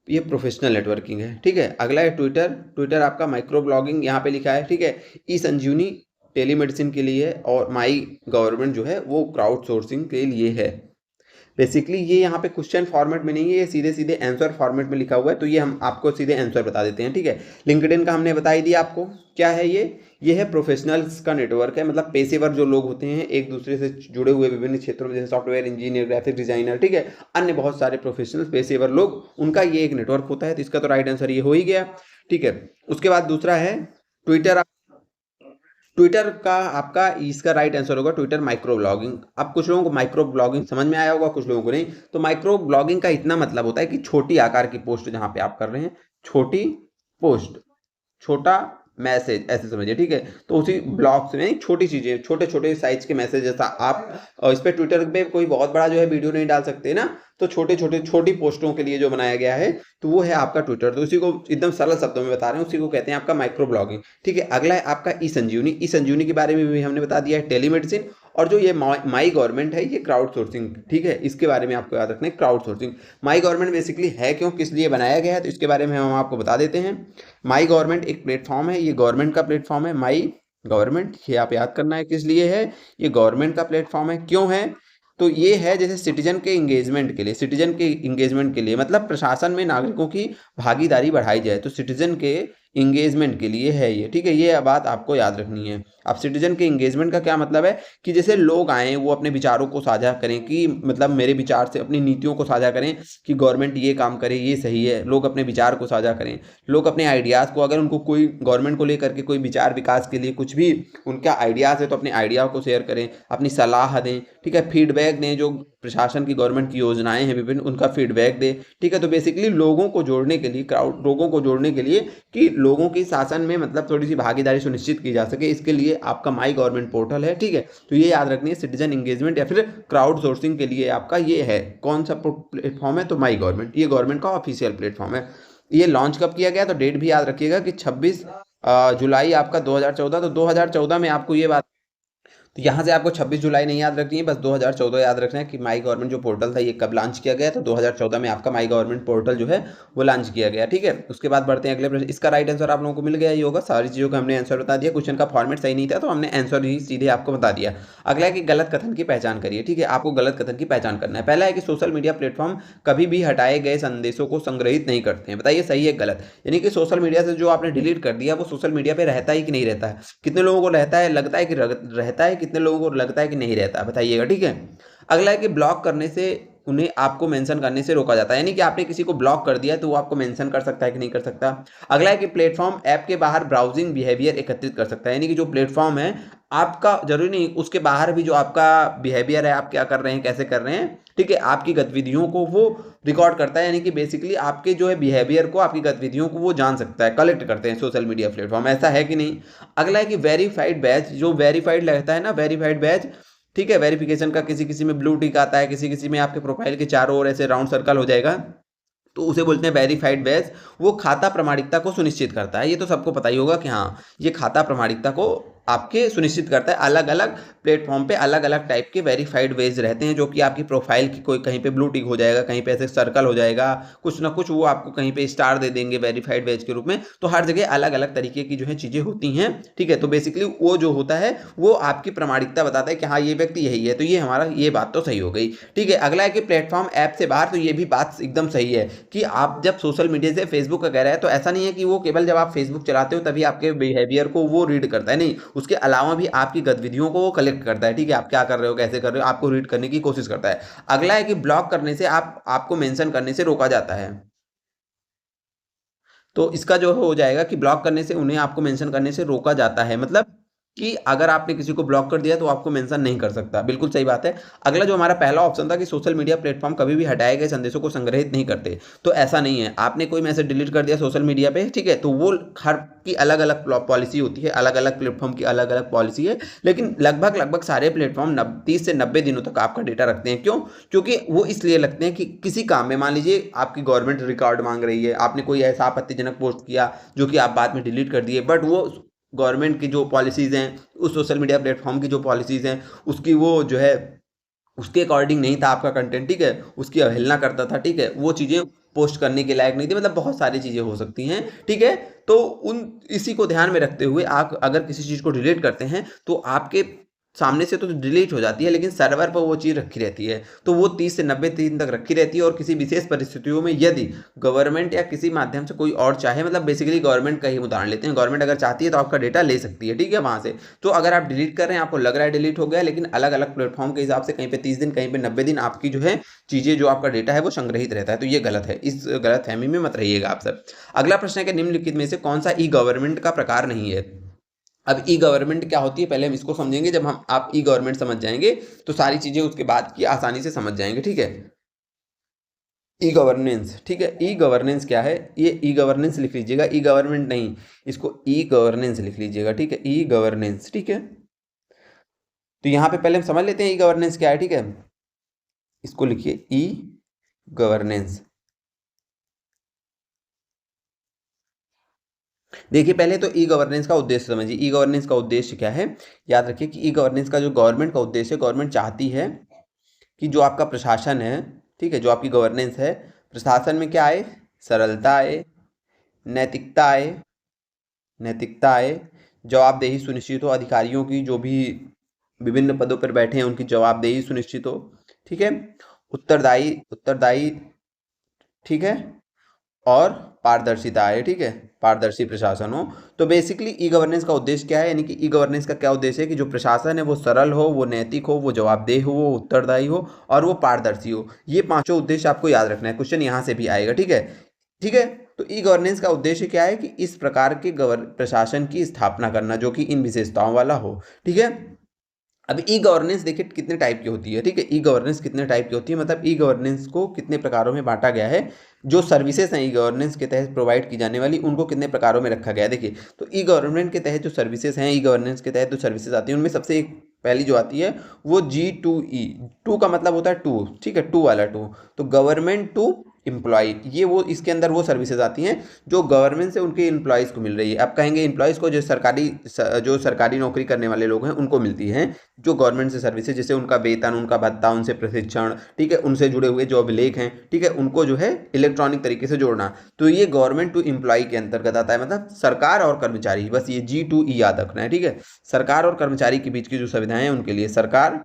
ये प्रोफेशनल नेटवर्किंग है, ठीक है। अगला है ट्विटर, ट्विटर आपका माइक्रो ब्लॉगिंग यहाँ पे लिखा है, ठीक है। ई संजीवनी टेलीमेडिसिन के लिए है और माई गवर्नमेंट जो है वो क्राउड सोर्सिंग के लिए है। बेसिकली ये यहाँ पे क्वेश्चन फॉर्मेट में नहीं है, ये सीधे सीधे आंसर फॉर्मेट में लिखा हुआ है, तो ये हम आपको सीधे आंसर बता देते हैं, ठीक है। लिंक्डइन का हमने बता ही दिया आपको क्या है। ये है प्रोफेशनल्स का नेटवर्क है, मतलब पेशेवर जो लोग होते हैं एक दूसरे से जुड़े हुए विभिन्न क्षेत्रों में, जैसे सॉफ्टवेयर इंजीनियर, ग्राफिक डिजाइनर, ठीक है, अन्य बहुत सारे प्रोफेशनल पेशेवर लोग, उनका ये एक नेटवर्क होता है। तो इसका तो राइट आंसर ये हो ही गया, ठीक है। उसके बाद दूसरा है ट्विटर। ट्विटर का आपका इसका राइट आंसर होगा ट्विटर माइक्रो ब्लॉगिंग। अब कुछ लोगों को माइक्रो ब्लॉगिंग समझ में आया होगा, कुछ लोगों को नहीं। तो माइक्रो ब्लॉगिंग का इतना मतलब होता है कि छोटी आकार की पोस्ट जहां पे आप कर रहे हैं, छोटी पोस्ट, छोटा मैसेज ऐसे समझिए, ठीक है। तो उसी ब्लॉग्स में छोटी चीजें, छोटे छोटे साइज के मैसेज, जैसा आप इस पे ट्विटर पे कोई बहुत बड़ा जो है वीडियो नहीं डाल सकते ना, तो छोटे छोटे छोटी पोस्टों के लिए जो बनाया गया है तो वो है आपका ट्विटर। तो उसी को एकदम सरल शब्दों में बता रहे हैं, उसी को कहते हैं आपका माइक्रो ब्लॉगिंग, ठीक है। अगला है आपका ई संजीवनी। ई संजीवनी के बारे में भी हमने बता दिया है, टेलीमेडिसिन। और जो ये माई गवर्नमेंट है ये क्राउड सोर्सिंग, ठीक है, इसके बारे में आपको याद रखना है crowd sourcing. My government basically है क्यों, किस लिए बनाया गया है, तो इसके बारे में हम आपको बता देते हैं। माई गवर्नमेंट एक प्लेटफॉर्म है, ये गवर्नमेंट का प्लेटफॉर्म है। माई गवर्नमेंट ये आप याद करना है किस लिए है, ये गवर्नमेंट का प्लेटफॉर्म है। क्यों है, तो ये है जैसे सिटीजन के इंगेजमेंट के लिए, सिटीजन के इंगेजमेंट के लिए, मतलब प्रशासन में नागरिकों की भागीदारी बढ़ाई जाए, तो सिटीजन के इंगेजमेंट के लिए है ये, ठीक है। ये बात आपको याद रखनी है। अब सिटीजन के इंगेजमेंट का क्या मतलब है कि जैसे लोग आए वो अपने विचारों को साझा करें, कि मतलब मेरे विचार से अपनी नीतियों को साझा करें कि गवर्नमेंट ये काम करे ये सही है, लोग अपने विचार को साझा करें, लोग अपने आइडियाज़ को, अगर उनको कोई गवर्नमेंट को लेकर के कोई विचार विकास के लिए कुछ भी उनका आइडियाज़ है तो अपने आइडिया को शेयर करें, अपनी सलाह दें, ठीक है, फीडबैक दें, जो प्रशासन की गवर्नमेंट की योजनाएं हैं विभिन्न उनका फीडबैक दें, ठीक है। तो बेसिकली लोगों को जोड़ने के लिए, क्राउड लोगों को जोड़ने के लिए कि लोगों की शासन में मतलब थोड़ी सी भागीदारी सुनिश्चित की जा सके, इसके लिए आपका माई गवर्नमेंट पोर्टल है, ठीक है। तो ये याद रखनी है, सिटीजन इंगेजमेंट या फिर क्राउड सोर्सिंग के लिए आपका ये है। कौन सा प्लेटफॉर्म है, तो माई गवर्नमेंट, ये गवर्नमेंट का ऑफिशियल प्लेटफॉर्म है। ये लॉन्च कब किया गया, तो डेट भी याद रखिएगा कि 26 जुलाई आपका 2014। तो 2014 में आपको ये बात, तो यहाँ से आपको 26 जुलाई नहीं याद रखनी है, बस 2014 याद रखना है कि माई गवर्नमेंट जो पोर्टल था ये कब लॉन्च किया गया। तो 2014 में आपका माई गवर्नमेंट पोर्टल जो है वो लॉन्च किया गया, ठीक है। उसके बाद बढ़ते हैं अगले प्रश्न। इसका राइट आंसर आप लोगों को मिल गया ही होगा, सारी चीज़ों का हमने आंसर बता दिया। क्वेश्चन का फॉर्मेट सही नहीं था तो हमने आंसर ही सीधे आपको बता दिया। अगला है कि गलत कथन की पहचान करिए, ठीक है। आपको गलत कथन की पहचान करना है। पहला है कि सोशल मीडिया प्लेटफॉर्म कभी भी हटाए गए संदेशों को संग्रहित नहीं करते हैं। बताइए सही है गलत, यानी कि सोशल मीडिया से जो आपने डिलीट कर दिया वो सोशल मीडिया पे रहता ही कि नहीं रहता है। कितने लोगों को रहता है, लगता है कि रहता है, कितने लोगों को लगता है कि नहीं रहता, बताइएगा, ठीक है। अगला है कि ब्लॉक करने से उन्हें आपको मेंशन करने से रोका जाता है, यानी कि आपने किसी को ब्लॉक कर दिया तो वो आपको मेंशन कर सकता है कि नहीं कर सकता। अगला है कि प्लेटफॉर्म ऐप के बाहर ब्राउजिंग बिहेवियर एकत्रित कर सकता है, यानी कि जो प्लेटफॉर्म है आपका जरूरी नहीं, उसके बाहर भी जो आपका बिहेवियर है, आप क्या कर रहे हैं, कैसे कर रहे हैं, ठीक है, आपकी गतिविधियों को वो रिकॉर्ड करता है, यानी कि बेसिकली आपके जो है बिहेवियर को, आपकी गतिविधियों को वो जान सकता है, कलेक्ट करते हैं सोशल मीडिया प्लेटफॉर्म, ऐसा है कि नहीं। अगला है कि वेरीफाइड बैच, जो वेरीफाइड रहता है ना, वेरीफाइड बैच, ठीक है, वेरिफिकेशन का किसी किसी में ब्लू टिक आता है, किसी किसी में आपके प्रोफाइल के चारों ओर ऐसे राउंड सर्कल हो जाएगा, तो उसे बोलते हैं वेरीफाइड बैच। वो खाता प्रमाणिकता को सुनिश्चित करता है, ये तो सबको पता ही होगा कि हाँ ये खाता प्रमाणिकता को आपके सुनिश्चित करता है। अलग अलग प्लेटफॉर्म पे अलग अलग टाइप के वेरीफाइड वेज रहते हैं, जो कि आपकी प्रोफाइल की कोई कहीं पे ब्लू टिक हो जाएगा, कहीं पे ऐसे सर्कल हो जाएगा, कुछ ना कुछ वो आपको कहीं पे स्टार दे देंगे वेरीफाइड वेज के रूप में। तो हर जगह अलग अलग तरीके की जो है चीज़ें होती हैं, ठीक है। तो बेसिकली वो जो होता है वो आपकी प्रमाणिकता बताता है कि हाँ ये व्यक्ति यही है, तो ये हमारा ये बात तो सही हो गई, ठीक है। अगला है कि प्लेटफॉर्म ऐप से बाहर, तो ये भी बात एकदम सही है कि आप जब सोशल मीडिया से फेसबुक का कह रहा है तो ऐसा नहीं है कि वो केवल जब आप फेसबुक चलाते हो तभी आपके बिहेवियर को वो रीड करता है, नहीं, उसके अलावा भी आपकी गतिविधियों को वो कलेक्ट करता है, ठीक है। आप क्या कर रहे हो, कैसे कर रहे हो, आपको रीड करने की कोशिश करता है। अगला है कि ब्लॉक करने से आपको मेंशन करने से रोका जाता है, तो इसका जो हो जाएगा कि ब्लॉक करने से उन्हें आपको मेंशन करने से रोका जाता है, मतलब कि अगर आपने किसी को ब्लॉक कर दिया तो आपको मेंशन नहीं कर सकता। बिल्कुल सही बात है। अगला जो हमारा पहला ऑप्शन था कि सोशल मीडिया प्लेटफॉर्म कभी भी हटाए गए संदेशों को संग्रहित नहीं करते, तो ऐसा नहीं है। आपने कोई मैसेज डिलीट कर दिया सोशल मीडिया पे, ठीक है, तो वो हर की अलग अलग पॉलिसी होती है, अलग अलग प्लेटफॉर्म की अलग अलग पॉलिसी है, लेकिन लगभग लगभग सारे प्लेटफॉर्म 30 से 90 दिनों तक आपका डेटा रखते हैं। क्यों? क्योंकि वो इसलिए लगते हैं कि किसी काम में, मान लीजिए आपकी गवर्नमेंट रिकॉर्ड मांग रही है, आपने कोई ऐसा आपत्तिजनक पोस्ट किया जो कि आप बाद में डिलीट कर दिए, बट वो गवर्नमेंट की जो पॉलिसीज़ हैं, उस सोशल मीडिया प्लेटफॉर्म की जो पॉलिसीज़ हैं, उसकी वो जो है उसके अकॉर्डिंग नहीं था आपका कंटेंट, ठीक है, उसकी अवहेलना करता था, ठीक है, वो चीज़ें पोस्ट करने के लायक नहीं थी, मतलब बहुत सारी चीज़ें हो सकती हैं, ठीक है। तो उन इसी को ध्यान में रखते हुए आप अगर किसी चीज़ को डिलीट करते हैं तो आपके सामने से तो डिलीट हो जाती है, लेकिन सर्वर पर वो चीज़ रखी रहती है, तो वो 30 से 90 दिन तक रखी रहती है। और किसी विशेष परिस्थितियों में यदि गवर्नमेंट या किसी माध्यम से कोई और चाहे, मतलब बेसिकली गवर्नमेंट का ही उदाहरण लेते हैं, गवर्नमेंट अगर चाहती है तो आपका डेटा ले सकती है, ठीक है, वहाँ से। तो अगर आप डिलीट कर रहे हैं, आपको लग रहा है डिलीट हो गया, लेकिन अलग अलग प्लेटफॉर्म के हिसाब से कहीं पे 30 दिन, कहीं पे 90 दिन आपकी जो है चीज़ें, जो आपका डेटा है वो संग्रहित रहता है, तो ये गलत है। इस गलतफहमी में मत रहिएगा आप सब। अगला प्रश्न है कि निम्नलिखित में से कौन सा ई गवर्नमेंट का प्रकार नहीं है। अब ई गवर्नमेंट क्या होती है पहले हम इसको समझेंगे। जब हम आप ई गवर्नमेंट समझ जाएंगे तो सारी चीजें उसके बाद की आसानी से समझ जाएंगे, ठीक है। ई गवर्नेंस, ठीक है, ई गवर्नेंस क्या है, ये ई गवर्नेंस लिख लीजिएगा, ई गवर्नमेंट नहीं, इसको ई गवर्नेंस लिख लीजिएगा, ठीक है, ई गवर्नेंस, ठीक है। तो यहाँ पे पहले हम समझ लेते हैं ई गवर्नेंस क्या है, ठीक है। इसको लिखिए ई गवर्नेंस। देखिए पहले तो ई गवर्नेंस का उद्देश्य समझिए। ई गवर्नेंस का उद्देश्य क्या है, याद रखिए कि ई गवर्नेंस का जो गवर्नमेंट का उद्देश्य है, गवर्नमेंट चाहती है कि जो आपका प्रशासन है, ठीक है, जो आपकी गवर्नेंस है, प्रशासन में क्या आए, सरलता आए, नैतिकता आए, नैतिकता आए, जवाबदेही सुनिश्चित हो, अधिकारियों की जो भी विभिन्न पदों पर बैठे हैं उनकी जवाबदेही सुनिश्चित हो, ठीक है, उत्तरदायी उत्तरदायी, ठीक है, और पारदर्शिता है, ठीक है, पारदर्शी प्रशासन हो। तो बेसिकली ई गवर्नेंस का उद्देश्य क्या है, यानी कि ई गवर्नेंस का क्या उद्देश्य है कि जो प्रशासन है वो सरल हो, वो नैतिक हो, वो जवाबदेह हो, वो उत्तरदायी हो और वो पारदर्शी हो। ये पांचों उद्देश्य आपको याद रखना है, क्वेश्चन यहाँ से भी आएगा, ठीक है, ठीक है। तो ई गवर्नेंस का उद्देश्य क्या है कि इस प्रकार के प्रशासन की स्थापना करना जो कि इन विशेषताओं वाला हो, ठीक है। अब ई गवर्नेंस देखिए कितने टाइप की होती है, ठीक है, ई गवर्नेंस कितने टाइप की होती है, मतलब ई गवर्नेंस को कितने प्रकारों में बांटा गया है, जो सर्विसेज हैं ई गवर्नेंस के तहत प्रोवाइड की जाने वाली, उनको कितने प्रकारों में रखा गया है। देखिए तो ई गवर्नमेंट के तहत जो सर्विसेज हैं, ई गवर्नेंस के तहत जो सर्विसेज आती हैं, उनमें सबसे एक पहली जो आती है वो G2E। टू का मतलब होता है टू, ठीक है, टू वाला टू, तो गवर्नमेंट टू एम्प्लॉय, ये वो इसके अंदर वो सर्विसेज आती हैं जो गवर्नमेंट से उनके एम्प्लॉयज़ को मिल रही है। अब कहेंगे एम्प्लॉयज़ को जो सरकारी नौकरी करने वाले लोग हैं उनको मिलती हैं जो गवर्नमेंट से सर्विसेज, जैसे उनका वेतन, उनका भत्ता, उनसे प्रशिक्षण, ठीक है, उनसे जुड़े हुए जो अभिलेख हैं, ठीक है, उनको जो है इलेक्ट्रॉनिक तरीके से जोड़ना, तो ये गवर्नमेंट टू एम्प्लॉय के अंतर्गत आता है, मतलब सरकार और कर्मचारी, बस ये G2E याद रखना है, ठीक है। सरकार और कर्मचारी के बीच की जो सुविधाएं हैं उनके लिए, सरकार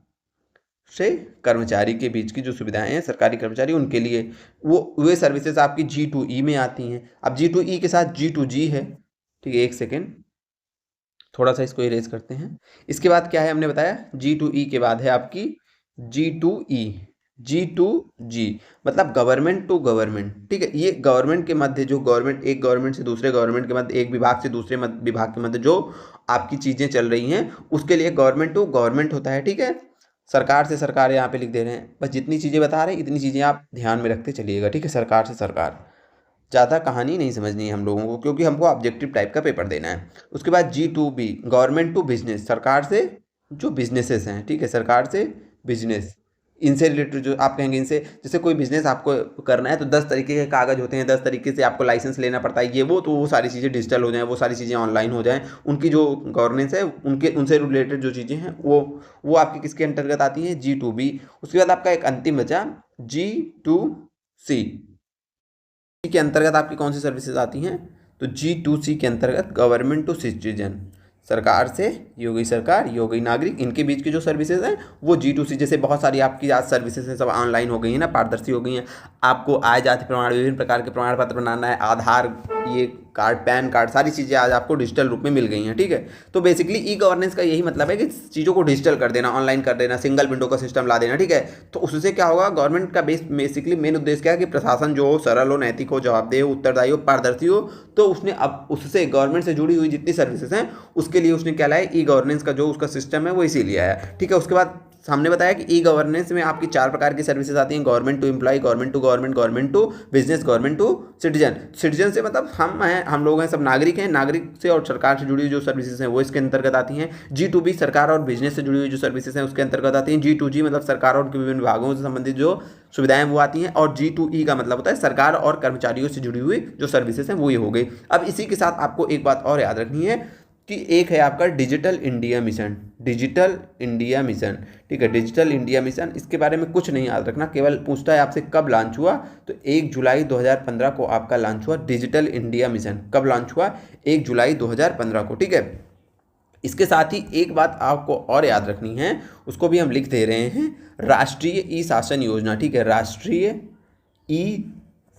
से कर्मचारी के बीच की जो सुविधाएं हैं सरकारी कर्मचारी उनके लिए, वो वे सर्विसेज आपकी G2E में आती हैं। अब G2E के साथ G2G है, ठीक है, एक सेकेंड, थोड़ा सा इसको इरेज करते हैं। इसके बाद क्या है हमने बताया, G2E के बाद है आपकी G2E, G2G मतलब गवर्नमेंट टू गवर्नमेंट, ठीक है। ये गवर्नमेंट के मध्य जो गवर्नमेंट, एक गवर्नमेंट से दूसरे गवर्नमेंट के मध्य, एक विभाग से दूसरे विभाग के मध्य जो आपकी चीज़ें चल रही हैं उसके लिए गवर्नमेंट टू गवर्नमेंट होता है, ठीक है। सरकार से सरकार यहाँ पे लिख दे रहे हैं, बस जितनी चीज़ें बता रहे हैं इतनी चीज़ें आप ध्यान में रखते चलिएगा, ठीक है, सरकार से सरकार। ज़्यादा कहानी नहीं समझनी है हम लोगों को, क्योंकि हमको ऑब्जेक्टिव टाइप का पेपर देना है। उसके बाद G2B गवर्नमेंट टू बिजनेस, सरकार से जो बिजनेसेस हैं, ठीक है, सरकार से बिजनेस, इनसे रिलेटेड जो आप कहेंगे, इनसे जैसे कोई बिजनेस आपको करना है तो 10 तरीके के कागज़ होते हैं, 10 तरीके से आपको लाइसेंस लेना पड़ता है, ये वो, तो वो सारी चीज़ें डिजिटल हो जाएँ, वो सारी चीज़ें ऑनलाइन हो जाएँ, उनकी जो गवर्नेंस है उनसे रिलेटेड जो चीज़ें हैं वो आपकी किसके अंतर्गत आती हैं, G2B। उसके बाद आपका एक अंतिम बचा G2C के अंतर्गत आपकी कौन सी सर्विसेज आती हैं, तो G2C के अंतर्गत गवर्नमेंट टू सिटीजन, सरकार से, ये हो गई सरकार, ये हो गई नागरिक, इनके बीच की जो सर्विसेज हैं वो G2C। जैसे बहुत सारी आपकी आज सर्विसेज हैं सब ऑनलाइन हो गई हैं ना, पारदर्शी हो गई हैं। आपको आय जाति प्रमाण, विभिन्न प्रकार के प्रमाण पत्र बनाना है, आधार, ये कार्ड, पैन कार्ड, सारी चीज़ें आज आपको डिजिटल रूप में मिल गई हैं, ठीक है। तो बेसिकली ई गवर्नेंस का यही मतलब है कि चीज़ों को डिजिटल कर देना, ऑनलाइन कर देना, सिंगल विंडो का सिस्टम ला देना, ठीक है। तो उससे क्या होगा, गवर्नमेंट का बेसिकली मेन उद्देश्य क्या है कि प्रशासन जो हो सरल हो, नैतिक हो, जवाबदेह हो, उत्तरदायी हो, पारदर्शी हो। तो उसने अब उससे गवर्नमेंट से जुड़ी हुई जितनी सर्विसेज हैं उसके लिए उसने क्या लाया, ई गवर्नेंस का जो उसका सिस्टम है वो इसीलिए आया, ठीक है। उसके बाद हमने बताया कि ई गवर्नेंस में आपकी 4 प्रकार की सर्विसेज आती हैं, government to employ, government to government, government to business, government to citizen. Citizen से मतलब हम हैं, हम लोग हैं, सब नागरिक हैं। नागरिक से और सरकार से जुड़ी हुई जो सर्विसेज हैं वो इसके अंतर्गत आती हैं। G2B सरकार और बिजनेस से जुड़ी हुई जो सर्विसेज हैं उसके अंतर्गत आती हैं। G2G मतलब सरकार और विभिन्न विभागों से संबंधित जो सुविधाएं वो आती हैं। और G2E का मतलब होता है सरकार और कर्मचारियों से जुड़ी हुई जो सर्विसेज हैं वो ये हो गई। अब इसी के साथ आपको एक बात और याद रखनी है कि एक है आपका digital India mission, digital India mission, ठीक है। डिजिटल इंडिया मिशन, इसके बारे में कुछ नहीं याद रखना, केवल पूछता है आपसे कब लॉन्च हुआ, तो 1 जुलाई 2015 को आपका लॉन्च हुआ डिजिटल इंडिया मिशन। कब लॉन्च हुआ, 1 जुलाई 2015 को, ठीक है। इसके साथ ही एक बात आपको और याद रखनी है, उसको भी हम लिख दे रहे हैं, राष्ट्रीय ई शासन योजना, ठीक है। राष्ट्रीय ई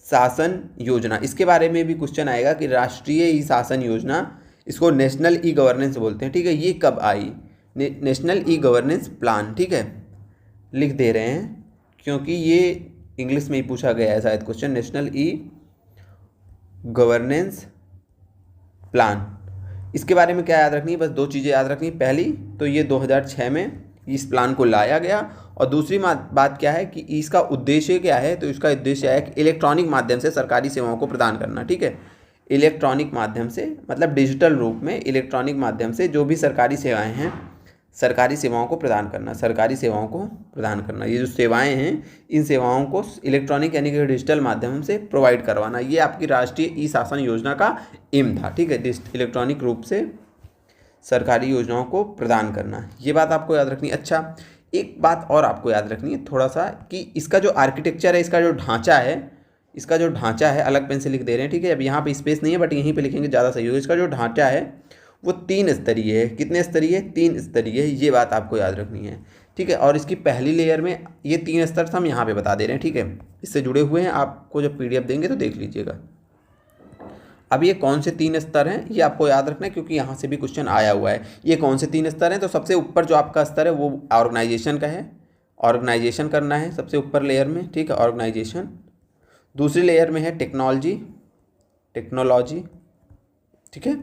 शासन योजना, इसके बारे में भी क्वेश्चन आएगा कि राष्ट्रीय ई शासन योजना, इसको नेशनल ई गवर्नेंस बोलते हैं, ठीक है। ये कब आई, नेशनल ई गवर्नेंस प्लान, ठीक है, लिख दे रहे हैं क्योंकि ये इंग्लिश में ही पूछा गया है शायद question, national e governance plan. इसके बारे में क्या याद रखनी है, बस 2 चीज़ें याद रखनी है। पहली तो ये 2006 में इस प्लान को लाया गया, और दूसरी बात क्या है कि इसका उद्देश्य क्या है, तो इसका उद्देश्य है कि इलेक्ट्रॉनिक माध्यम से सरकारी सेवाओं को प्रदान करना, ठीक है। इलेक्ट्रॉनिक माध्यम से मतलब डिजिटल रूप में इलेक्ट्रॉनिक माध्यम से जो भी सरकारी सेवाएं हैं, सरकारी सेवाओं को प्रदान करना, सरकारी सेवाओं को प्रदान करना। ये जो सेवाएं हैं इन सेवाओं को इलेक्ट्रॉनिक यानी कि डिजिटल माध्यम से प्रोवाइड करवाना, ये आपकी राष्ट्रीय ई शासन योजना का एम था, ठीक है। इलेक्ट्रॉनिक रूप से सरकारी योजनाओं को प्रदान करना, ये बात आपको याद रखनी। अच्छा, एक बात और आपको याद रखनी है थोड़ा सा, कि इसका जो आर्किटेक्चर है, इसका जो ढांचा है, इसका जो ढांचा है, अलग पेन से लिख दे रहे हैं, ठीक है। अब यहाँ पे स्पेस नहीं है बट यहीं पे लिखेंगे ज़्यादा सही होगा। इसका जो ढांचा है वो 3 स्तरीय है। कितने स्तरीय है, 3 स्तरीय है, ये बात आपको याद रखनी है, ठीक है। और इसकी पहली लेयर में ये 3 स्तर हम यहाँ पे बता दे रहे हैं, ठीक है। इससे जुड़े हुए हैं, आपको जब PDF देंगे तो देख लीजिएगा। अब ये कौन से 3 स्तर हैं ये आपको याद रखना है, क्योंकि यहाँ से भी क्वेश्चन आया हुआ है। ये कौन से 3 स्तर हैं, तो सबसे ऊपर जो आपका स्तर है वो ऑर्गेनाइजेशन का है, ऑर्गेनाइजेशन करना है सबसे ऊपर लेयर में, ठीक है, ऑर्गेनाइजेशन। दूसरी लेयर में है टेक्नोलॉजी, ठीक है।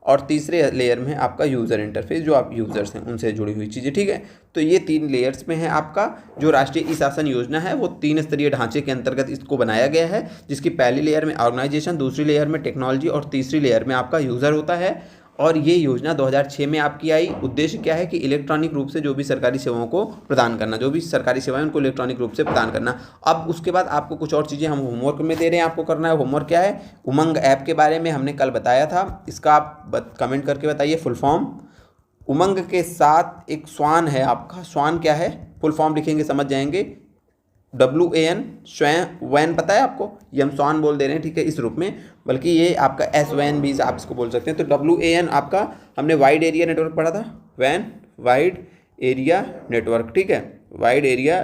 और तीसरे लेयर में है आपका यूज़र इंटरफेस, जो आप यूज़र्स हैं उनसे जुड़ी हुई चीज़ें, ठीक है। तो ये 3 लेयर्स में है आपका जो राष्ट्रीय ई शासन योजना है, वो 3 स्तरीय ढांचे के अंतर्गत इसको बनाया गया है, जिसकी पहली लेयर में ऑर्गेनाइजेशन, दूसरी लेयर में टेक्नोलॉजी और तीसरी लेयर में आपका यूज़र होता है। और ये योजना 2006 में आपकी आई। उद्देश्य क्या है कि इलेक्ट्रॉनिक रूप से जो भी सरकारी सेवाओं को प्रदान करना, जो भी सरकारी सेवाएं उनको इलेक्ट्रॉनिक रूप से प्रदान करना। अब उसके बाद आपको कुछ और चीज़ें हम होमवर्क में दे रहे हैं, आपको करना है। होमवर्क क्या है, उमंग ऐप के बारे में हमने कल बताया था, इसका आप कमेंट करके बताइए फुल फॉर्म। उमंग के साथ एक स्वान है आपका, स्वान क्या है, फुल फॉर्म लिखेंगे समझ जाएंगे। WAN, स्वयं वैन पता है आपको, ये हम स्वान बोल दे रहे हैं, ठीक है, इस रूप में, बल्कि ये आपका SWAN भी आप इसको बोल सकते हैं। तो WAN आपका हमने वाइड एरिया नेटवर्क पढ़ा था, वैन वाइड एरिया नेटवर्क, ठीक है, वाइड एरिया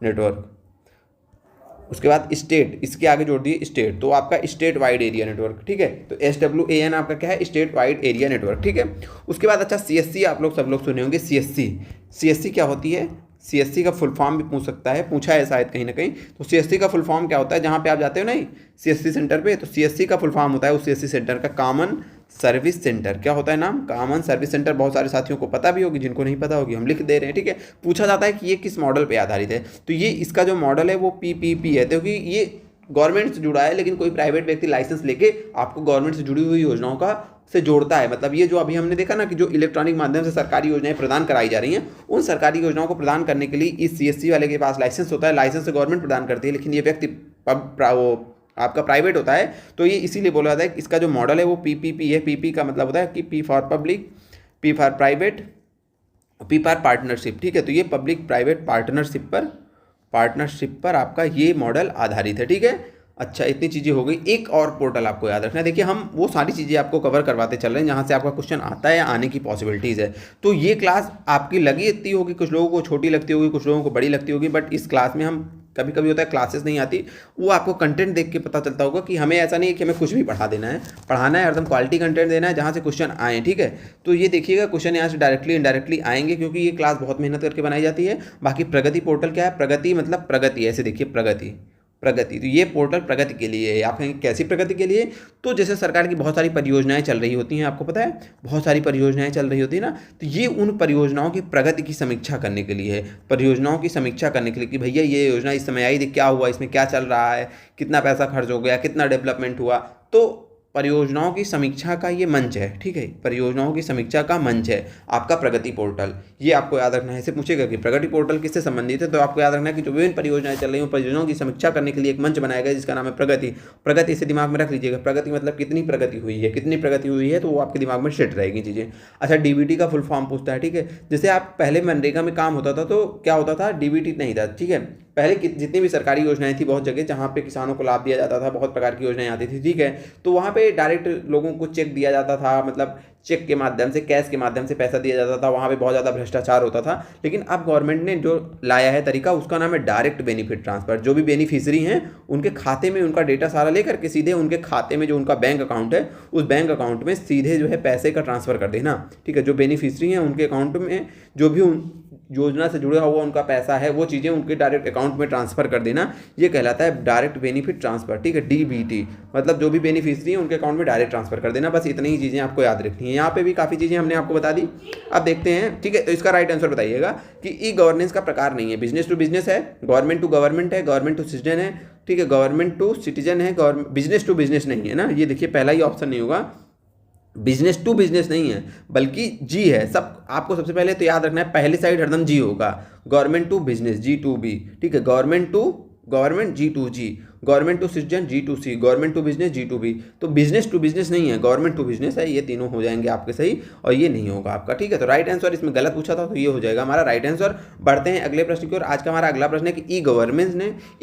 नेटवर्क। उसके बाद स्टेट, इसके आगे जोड़ दिए स्टेट, तो आपका स्टेट वाइड एरिया नेटवर्क, ठीक है। तो SWAN आपका क्या है, स्टेट वाइड एरिया नेटवर्क, ठीक है। उसके बाद अच्छा CSC आप लोग सब लोग सुने होंगे, CSC क्या होती है, CSC का फुल फॉर्म भी पूछ सकता है, पूछा है शायद कहीं ना कहीं। तो CSC का फुल फॉर्म क्या होता है, जहाँ पे आप जाते हो नहीं CSC सेंटर पे, तो CSC का फुल फॉर्म होता है उस CSC सेंटर का कॉमन सर्विस सेंटर। क्या होता है नाम, कॉमन सर्विस सेंटर। बहुत सारे साथियों को पता भी होगी, जिनको नहीं पता होगी हम लिख दे रहे हैं, ठीक है। पूछा जाता है कि ये किस मॉडल पे आधारित है, तो ये इसका जो मॉडल है वो PPP है, क्योंकि ये गवर्नमेंट से जुड़ा है, लेकिन कोई प्राइवेट व्यक्ति लाइसेंस लेके आपको गवर्नमेंट से जुड़ी हुई योजनाओं का से जोड़ता है। मतलब ये जो अभी हमने देखा ना कि जो इलेक्ट्रॉनिक माध्यम से सरकारी योजनाएं प्रदान कराई जा रही हैं, उन सरकारी योजनाओं को प्रदान करने के लिए इस CSC वाले के पास लाइसेंस होता है। लाइसेंस से गवर्नमेंट प्रदान करती है, लेकिन ये व्यक्ति वो आपका प्राइवेट होता है। तो ये इसीलिए बोला जाता है कि इसका जो मॉडल है वो PPP है। PP का मतलब होता है कि P for public, P for private, P for partnership, ठीक है। तो ये पब्लिक प्राइवेट पार्टनरशिप पर आपका ये मॉडल आधारित है, ठीक है। अच्छा, इतनी चीज़ें हो गई। एक और पोर्टल आपको याद रखना है, देखिए हम वो सारी चीज़ें आपको कवर करवाते चल रहे हैं जहाँ से आपका क्वेश्चन आता है या आने की पॉसिबिलिटीज़ है। तो ये क्लास आपकी लगी इतनी होगी, कुछ लोगों को छोटी लगती होगी, कुछ लोगों को बड़ी लगती होगी, बट इस क्लास में हम कभी कभी होता है क्लासेस नहीं आती, वो आपको कंटेंट देख के पता चलता होगा कि हमें ऐसा नहीं है कि हमें कुछ भी पढ़ा देना है, पढ़ाना है एकदम क्वालिटी कंटेंट देना है जहाँ से क्वेश्चन आए, ठीक है। तो ये देखिएगा क्वेश्चन यहाँ से डायरेक्टली इनडायरेक्टली आएंगे, क्योंकि ये क्लास बहुत मेहनत करके बनाई जाती है। बाकी प्रगति पोर्टल क्या है, प्रगति मतलब प्रगति, ऐसे देखिए प्रगति प्रगति, तो ये पोर्टल प्रगति के लिए है। आप कहेंगे कैसी प्रगति के लिए, तो जैसे सरकार की बहुत सारी परियोजनाएं चल रही होती हैं, आपको पता है बहुत सारी परियोजनाएं चल रही होती है ना, तो ये उन परियोजनाओं की प्रगति की समीक्षा करने के लिए है, परियोजनाओं की समीक्षा करने के लिए कि भैया ये योजना इस समय आई थी, क्या हुआ इसमें, क्या चल रहा है, कितना पैसा खर्च हो गया, कितना डेवलपमेंट हुआ। तो परियोजनाओं की समीक्षा का ये मंच है, ठीक है, परियोजनाओं की समीक्षा का मंच है आपका प्रगति पोर्टल। ये आपको याद रखना है। ऐसे पूछेगा कि प्रगति पोर्टल किससे संबंधित है, तो आपको याद रखना है कि जो विभिन्न परियोजनाएं चल रही हैं परियोजनाओं की समीक्षा करने के लिए एक मंच बनाया गया जिसका नाम है प्रगति। प्रगति से दिमाग में रख लीजिएगा, प्रगति मतलब कितनी प्रगति हुई है, कितनी प्रगति हुई है, तो वो आपके दिमाग में सेट रहेगी चीज़ें। अच्छा, डीबीटी का फुल फॉर्म पूछता है, ठीक है। जैसे आप पहले मनरेगा में काम होता था तो क्या होता था, डीबीटी नहीं था, ठीक है। पहले जितनी भी सरकारी योजनाएं थी बहुत जगह जहाँ पे किसानों को लाभ दिया जाता था, बहुत प्रकार की योजनाएं आती थी, ठीक है। तो वहाँ पे डायरेक्ट लोगों को चेक दिया जाता था, मतलब चेक के माध्यम से, कैश के माध्यम से पैसा दिया जाता था, वहाँ पे बहुत ज़्यादा भ्रष्टाचार होता था। लेकिन अब गवर्नमेंट ने जो लाया है तरीका, उसका नाम है डायरेक्ट बेनिफिट ट्रांसफर। जो भी बेनिफिशियरी हैं उनके खाते में उनका डेटा सारा लेकर के सीधे उनके खाते में जो उनका बैंक अकाउंट है उस बैंक अकाउंट में सीधे जो है पैसे का ट्रांसफर कर देना, ठीक है। जो बेनिफिशियरी हैं उनके अकाउंट में जो भी योजना से जुड़ा हुआ उनका पैसा है वो चीज़ें उनके डायरेक्ट अकाउंट में ट्रांसफर कर देना, ये कहलाता है डायरेक्ट बेनिफिट ट्रांसफर, ठीक है। डीबीटी मतलब जो भी बेनिफिशियरी है उनके अकाउंट में डायरेक्ट ट्रांसफर कर देना। बस इतनी ही चीज़ें आपको याद रखनी है। यहाँ पे भी काफ़ी चीज़ें हमने आपको बता दी। अब देखते हैं, ठीक है। तो इसका राइट आंसर बताइएगा कि ई गवर्नेंस का प्रकार नहीं है, बिजनेस टू बिजनेस है, गवर्नमेंट टू गवर्नमेंट है, गवर्नमेंट टू सिटीजन है, ठीक है, गवर्नमेंट टू सिटीजन है, बिजनेस टू बिजनेस नहीं है ना। ये देखिए पहला ही ऑप्शन नहीं होगा, बिजनेस टू बिजनेस नहीं है बल्कि जी है। सब आपको सबसे पहले तो याद रखना है, पहली साइड हरदम जी होगा, government to business G to B, ठीक है, government to government G to G, government to citizen G to C, government to business G to B. तो बिजनेस टू बिजनेस नहीं है, गवर्नमेंट टू बिजनेस है। ये तीनों हो जाएंगे आपके सही और ये नहीं होगा आपका, ठीक है। तो राइट आंसर इसमें गलत पूछा था तो ये हो जाएगा हमारा राइट आंसर। बढ़ते हैं अगले प्रश्न की ओर। आज का हमारा अगला प्रश्न है कि ई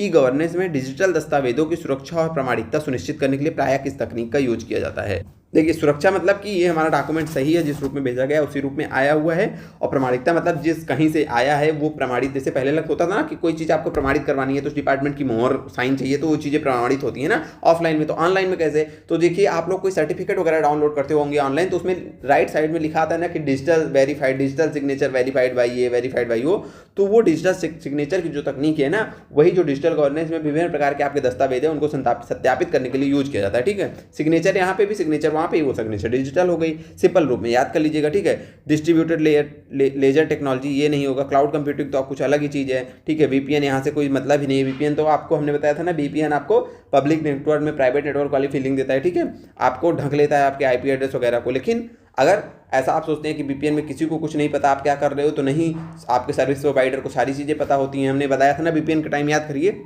गवर्नेंस में डिजिटल दस्तावेजों की सुरक्षा और प्रामाणिकता सुनिश्चित करने के लिए प्रायः किस तकनीक का यूज किया जाता है। देखिए, सुरक्षा मतलब कि ये हमारा डॉक्यूमेंट सही है, जिस रूप में भेजा गया उसी रूप में आया हुआ है, और प्रमाणिकता मतलब जिस कहीं से आया है वो प्रमाणित। जैसे पहले लग होता था ना कि कोई चीज़ आपको प्रमाणित करवानी है तो उस डिपार्टमेंट की मोहर साइन चाहिए, तो वो चीज़ें प्रमाणित होती है ना ऑफलाइन में। तो ऑनलाइन में कैसे, तो देखिए आप लोग कोई सर्टिफिकेट वगैरह डाउनलोड करते होंगे ऑनलाइन, तो उसमें राइट साइड में लिखा आता है ना कि digital verified, digital signature verified by ये, वेरीफाइड बाई वो। तो वो डिजिटल सिग्नेचर की जो तकनीक है ना, वही जो डिजिटल गवर्नेंस में विभिन्न प्रकार के आपके दस्तावेज हैं उनको सत्यापित करने के लिए यूज किया जाता है, ठीक है। सिग्नेचर यहाँ पे भी सिग्नेचर, वहाँ पे वो सिग्नेचर डिजिटल हो गई, सिंपल रूप में याद कर लीजिएगा, ठीक है। डिस्ट्रीब्यूटेड लेजर टेक्नोलॉजी ये नहीं होगा, क्लाउड कंप्यूटिंग तो कुछ अलग ही चीज़ है, ठीक है। वीपीएन यहाँ से कोई मतलब ही नहीं है। वीपीएन तो आपको हमने बताया था ना, वीपीएन आपको पब्लिक नेटवर्क में प्राइवेट नेटवर्क वाली फीलिंग देता है, ठीक है, आपको ढक लेता है आपके आईपी एड्रेस वगैरह को। लेकिन अगर ऐसा आप सोचते हैं कि वीपीएन में किसी को कुछ नहीं पता आप क्या कर रहे हो, तो नहीं, आपके सर्विस प्रोवाइडर को सारी चीज़ें पता होती हैं। हमने बताया था ना वीपीएन का टाइम, याद करिए।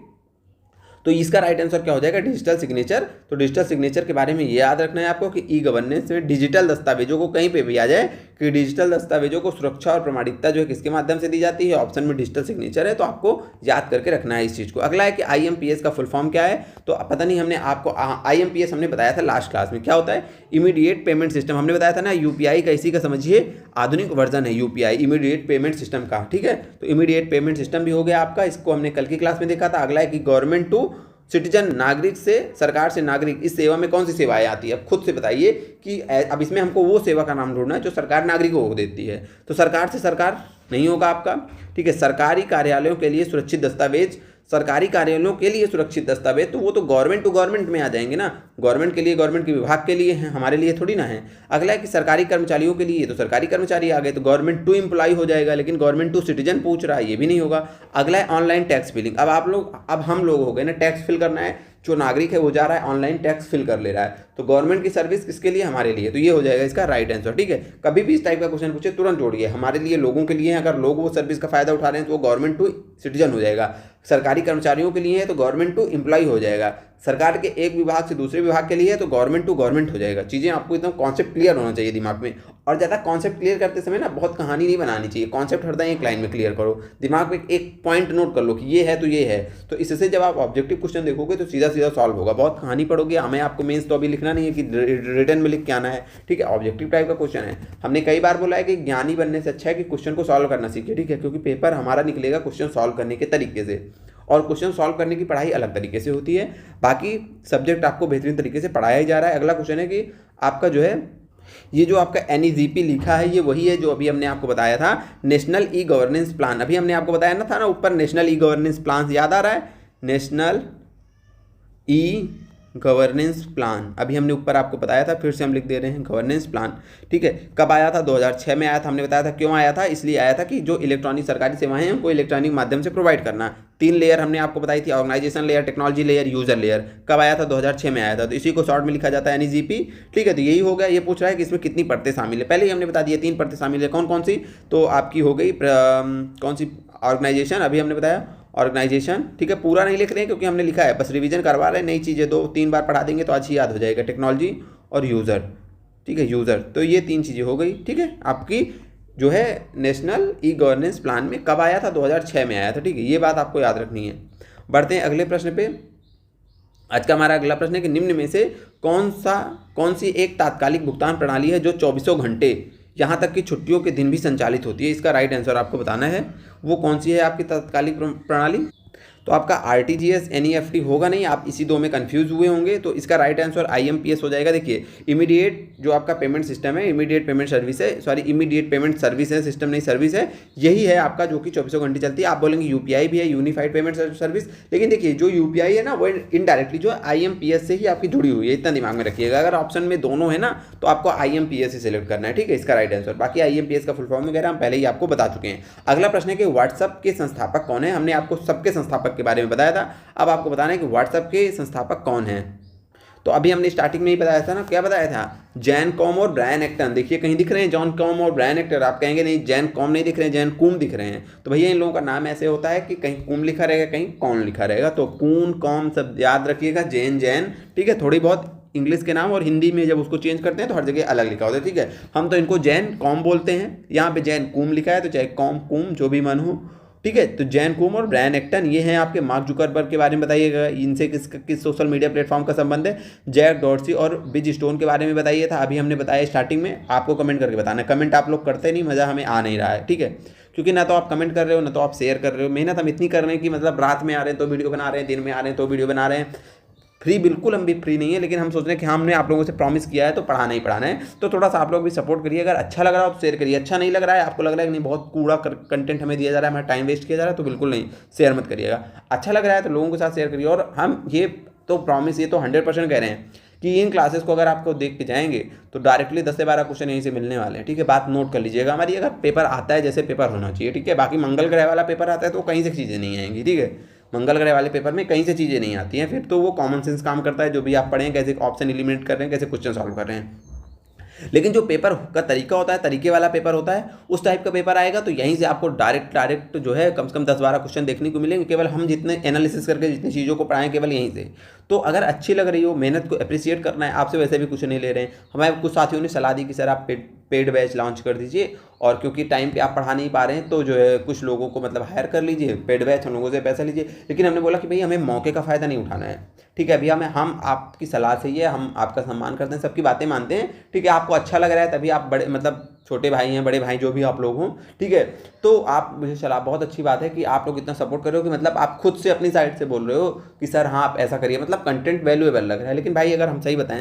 तो इसका राइट आंसर क्या हो जाएगा, डिजिटल सिग्नेचर। तो डिजिटल सिग्नेचर के बारे में ये याद रखना है आपको कि ई गवर्नेंस में डिजिटल दस्तावेजों को कहीं पे भी आ जाए कि डिजिटल दस्तावेजों को सुरक्षा और प्रमाणिकता जो है किसके माध्यम से दी जाती है, ऑप्शन में डिजिटल सिग्नेचर है, तो आपको याद करके रखना है इस चीज़ को। अगला है कि आईएमपीएस का फुल फॉर्म क्या है, तो पता नहीं हमने आपको आईएमपीएस हमने बताया था लास्ट क्लास में, क्या होता है, इमीडिएट पेमेंट सिस्टम। हमने बताया था ना यूपीआई का इसी का समझिए आधुनिक वर्जन है यूपीआई, इमीडिएट पेमेंट सिस्टम का, ठीक है। तो इमीडिएट पेमेंट सिस्टम भी हो गया आपका, इसको हमने कल की क्लास में देखा था। अगला है कि गवर्नमेंट टू सिटीजन, नागरिक से सरकार से नागरिक, इस सेवा में कौन सी सेवाएं आती है, अब खुद से बताइए कि अब इसमें हमको वो सेवा का नाम ढूंढना है जो सरकार नागरिकों को देती है। तो सरकार से सरकार नहीं होगा आपका, ठीक है। सरकारी कार्यालयों के लिए सुरक्षित दस्तावेज, सरकारी कार्यालयों के लिए सुरक्षित दस्तावेज, तो वो तो गवर्नमेंट टू गवर्नमेंट में आ जाएंगे ना, गवर्नमेंट के लिए, गवर्नमेंट के विभाग के लिए हैं, हमारे लिए थोड़ी ना है। अगला है कि सरकारी कर्मचारियों के लिए, तो सरकारी कर्मचारी आ गए, तो गवर्नमेंट टू एम्प्लॉय हो जाएगा, लेकिन गवर्नमेंट टू सिटीजन पूछ रहा है, ये भी नहीं होगा। अगला है ऑनलाइन टैक्स फिलिंग। अब हम लोग हो गए ना, टैक्स फिल करना है, जो नागरिक है वो जा रहा है ऑनलाइन टैक्स फिल कर ले रहा है, तो गवर्नमेंट की सर्विस किसके लिए, हमारे लिए, तो ये हो जाएगा इसका राइट आंसर, ठीक है। कभी भी इस टाइप का क्वेश्चन पूछे तुरंत जोड़िए, हमारे लिए, लोगों के लिए है, अगर लोग वो सर्विस का फायदा उठा रहे हैं तो वो गवर्नमेंट टू सिटीजन हो जाएगा। सरकारी कर्मचारियों के लिए है तो गवर्नमेंट टू एम्प्लॉय हो जाएगा। सरकार के एक विभाग से दूसरे विभाग के लिए है तो गवर्नमेंट टू गवर्नमेंट हो जाएगा। चीज़ें आपको एकदम कॉन्सेप्ट क्लियर होना चाहिए दिमाग में, और ज़्यादा कॉन्सेप्ट क्लियर करते समय ना बहुत कहानी नहीं बनानी चाहिए, कॉन्सेप्ट हरदम एक लाइन में क्लियर करो, दिमाग में एक पॉइंट नोट कर लो कि ये है तो ये है, तो इससे जब आप ऑब्जेक्टिव क्वेश्चन देखोगे तो सीधा सीधा सॉल्व होगा। बहुत कहानी पढ़ोगे, हमें आपको मेंस तो अभी लिखना नहीं है कि रिटन में लिख के आना है, ठीक है, ऑब्जेक्टिव टाइप का क्वेश्चन है। हमने कई बार बोला है कि ज्ञानी बनने से अच्छा है कि क्वेश्चन को सॉल्व करना सीखे, ठीक है, क्योंकि पेपर हमारा निकलेगा क्वेश्चन सॉल्व करने के तरीके से, और क्वेश्चन सॉल्व करने की पढ़ाई अलग तरीके से होती है। बाकी सब्जेक्ट आपको बेहतरीन तरीके से पढ़ाया ही जा रहा है। अगला क्वेश्चन है कि आपका जो है ये जो आपका NEGP लिखा है ये वही है जो अभी हमने आपको बताया था, नेशनल ई गवर्नेंस प्लान। अभी हमने आपको बताया ना था ना ऊपर नेशनल ई गवर्नेंस प्लान, याद आ रहा है, नेशनल ई गवर्नेंस प्लान अभी हमने ऊपर आपको बताया था, फिर से हम लिख दे रहे हैं गवर्नेंस प्लान। ठीक है, कब आया था? 2006 में आया था। हमने बताया था क्यों आया था, इसलिए आया था कि जो इलेक्ट्रॉनिक सरकारी सेवाएं हैं उनको इलेक्ट्रॉनिक माध्यम से प्रोवाइड करना। 3 लेयर हमने आपको बताई थी, organisation layer, technology layer, user layer. कब आया था? 2006 में आया था। तो इसी को शॉर्ट में लिखा जाता है NEGP। ठीक है, तो यही हो गया। ये पूछ रहा है कि इसमें कितनी परतें शामिल है, पहले ही हमने बता दिया 3 परतें शामिल है। कौन कौन सी? तो आपकी हो गई कौन सी? ऑर्गेनाइजेशन, अभी हमने बताया ऑर्गेनाइजेशन। ठीक है, पूरा नहीं लिख रहे हैं क्योंकि हमने लिखा है, बस रिवीजन करवा रहे हैं, नई चीज़ें 2-3 बार पढ़ा देंगे तो अच्छी याद हो जाएगा। टेक्नोलॉजी और यूज़र। ठीक है, यूज़र। तो ये 3 चीज़ें हो गई। ठीक है, आपकी जो है नेशनल ई गवर्नेंस प्लान में कब आया था? 2006 में आया था। ठीक है, ये बात आपको याद रखनी है। बढ़ते हैं अगले प्रश्न पे। आज का हमारा अगला प्रश्न है कि निम्न में से कौन सी एक तात्कालिक भुगतान प्रणाली है जो 24 घंटे यहाँ तक कि छुट्टियों के दिन भी संचालित होती है? इसका राइट आंसर आपको बताना है। वो कौन सी है आपकी तात्कालिक प्रणाली? तो आपका RTGS NEFT होगा नहीं, आप इसी 2 में कंफ्यूज हुए होंगे। तो इसका राइट आंसर IMPS हो जाएगा। देखिए, इमीडिएट जो आपका पेमेंट सिस्टम है, इमीडिएट पेमेंट सर्विस है, सॉरी इमीडिएट पेमेंट सर्विस है, सिस्टम नहीं सर्विस है, यही है आपका जो कि 24 घंटे चलती है। आप बोलेंगे UPI भी है, यूनिफाइड पेमेंट सर्विस, लेकिन देखिए जो UPI है ना वो इनडायरेक्टली जो IMPS से ही आपकी जुड़ी हुई है, इतना दिमाग में रखिएगा। अगर ऑप्शन में दोनों है ना तो आपको IMPS ही सिलेक्ट करना है। ठीक है, इसका राइट आंसर। बाकी IMPS का फुल फॉर्म वगैरह हम पहले ही आपको बता चुके हैं। अगला प्रश्न है कि व्हाट्सएप के संस्थापक कौन है? हमने आपको सबके संस्थापक के बारे में बताया था, अब आपको बताना है कि व्हाट्सएप के संस्थापक कौन हैं। तो अभी हमने स्टार्टिंग में ही बताया था ना, क्या बताया था? जैन कॉम और ब्रायन एक्टन। देखिए कहीं दिख रहे हैं जॉन कॉम और ब्रायन एक्टर, आप कहेंगे नहीं जैन कॉम नहीं दिख रहे हैं, जैन कूम दिख रहे हैं। तो भैया इन लोगों का नाम ऐसे होता है कि कहीं कूम लिखा रहेगा, कहीं कौन लिखा रहेगा। तो कून कॉम सब याद रखिएगा, जैन। ठीक है, थोड़ी बहुत इंग्लिश के नाम और हिंदी में जब उसको चेंज करते हैं तो हर जगह अलग लिखा होता है। ठीक है, हम तो इनको जैन कॉम बोलते हैं, यहाँ पे जैन कूम लिखा है तो चाहे कॉम कूम जो भी मन हो। ठीक है, तो जैन कूम और ब्रायन एक्टन ये हैं आपके। मार्क जुकरबर्ग के बारे में बताइएगा, इनसे किस सोशल मीडिया प्लेटफॉर्म का संबंध है। जैक डॉर्सी और बिज स्टोन के बारे में बताइए था, अभी हमने बताया स्टार्टिंग में। आपको कमेंट करके बताना, कमेंट आप लोग करते नहीं, मज़ा हमें आ नहीं रहा है। ठीक है, क्योंकि ना तो आप कमेंट कर रहे हो ना तो आप शेयर कर रहे हो। मेहनत हम इतनी कर रहे हैं कि मतलब रात में आ रहे हैं तो वीडियो बना रहे हैं, दिन में आ रहे हैं तो वीडियो बना रहे हैं। फ्री बिल्कुल हम भी फ्री नहीं है, लेकिन हम सोच रहे हैं कि हमने आप लोगों से प्रॉमिस किया है तो पढ़ाना ही पढ़ाना है। तो थोड़ा सा आप लोग भी सपोर्ट करिए। अगर अच्छा लग रहा है तो शेयर करिए, अच्छा नहीं लग रहा है, आपको लग रहा है कि नहीं बहुत कूड़ा कंटेंट हमें दिया जा रहा है, हमारा टाइम वेस्ट किया जा रहा है, तो बिल्कुल नहीं, शेयर मत करिएगा। अच्छा लग रहा है तो लोगों के साथ शेयर करिए। और हम ये तो प्रॉमिस, ये तो 100% कह रहे हैं कि इन क्लासेस को अगर आपको देख के जाएंगे तो डायरेक्टली 10 से 12 क्वेश्चन यहीं से मिलने वाले हैं। ठीक है, बात नोट कर लीजिएगा हमारी। अगर पेपर आता है जैसे पेपर होना चाहिए, ठीक है। बाकी मंगल ग्रह वाला पेपर आता है तो कहीं से चीज़ें नहीं आएंगी। ठीक है, मंगल ग्रह वाले पेपर में कहीं से चीज़ें नहीं आती हैं, फिर तो वो कॉमन सेंस काम करता है, जो भी आप पढ़ें, कैसे ऑप्शन एलिमिनेट कर रहे हैं, कैसे क्वेश्चन सॉल्व कर रहे हैं। लेकिन जो पेपर का तरीका होता है, तरीके वाला पेपर होता है, उस टाइप का पेपर आएगा तो यहीं से आपको डायरेक्ट जो है कम से कम 10-12 क्वेश्चन देखने को मिलेंगे, केवल हम जितने एनालिसिस करके जितनी चीज़ों को पढ़ाएं केवल यहीं से। तो अगर अच्छी लग रही हो, मेहनत को अप्रिशिएट करना है, आपसे वैसे भी कुछ नहीं ले रहे हैं। हमारे कुछ साथियों ने सलाह दी कि सर आप पेड बैच लॉन्च कर दीजिए, और क्योंकि टाइम पे आप पढ़ा नहीं पा रहे हैं तो जो है कुछ लोगों को मतलब हायर कर लीजिए, पेड बैच हम लोगों से पैसा लीजिए। लेकिन हमने बोला कि भाई हमें मौके का फ़ायदा नहीं उठाना है। ठीक है, अभी हम आपकी सलाह से ही है, हम आपका सम्मान करते हैं, सबकी बातें मानते हैं। ठीक है, आपको अच्छा लग रहा है तभी आप बड़े मतलब छोटे भाई हैं, बड़े भाई जो भी आप लोग हों, ठीक है, तो आप मुझे सलाह, बहुत अच्छी बात है कि आप लोग इतना सपोर्ट कर रहे हो कि मतलब आप खुद से अपनी साइड से बोल रहे हो कि सर हाँ आप ऐसा करिए, मतलब कंटेंट वैल्यूएबल लग रहा है। लेकिन भाई अगर हम सही बताएं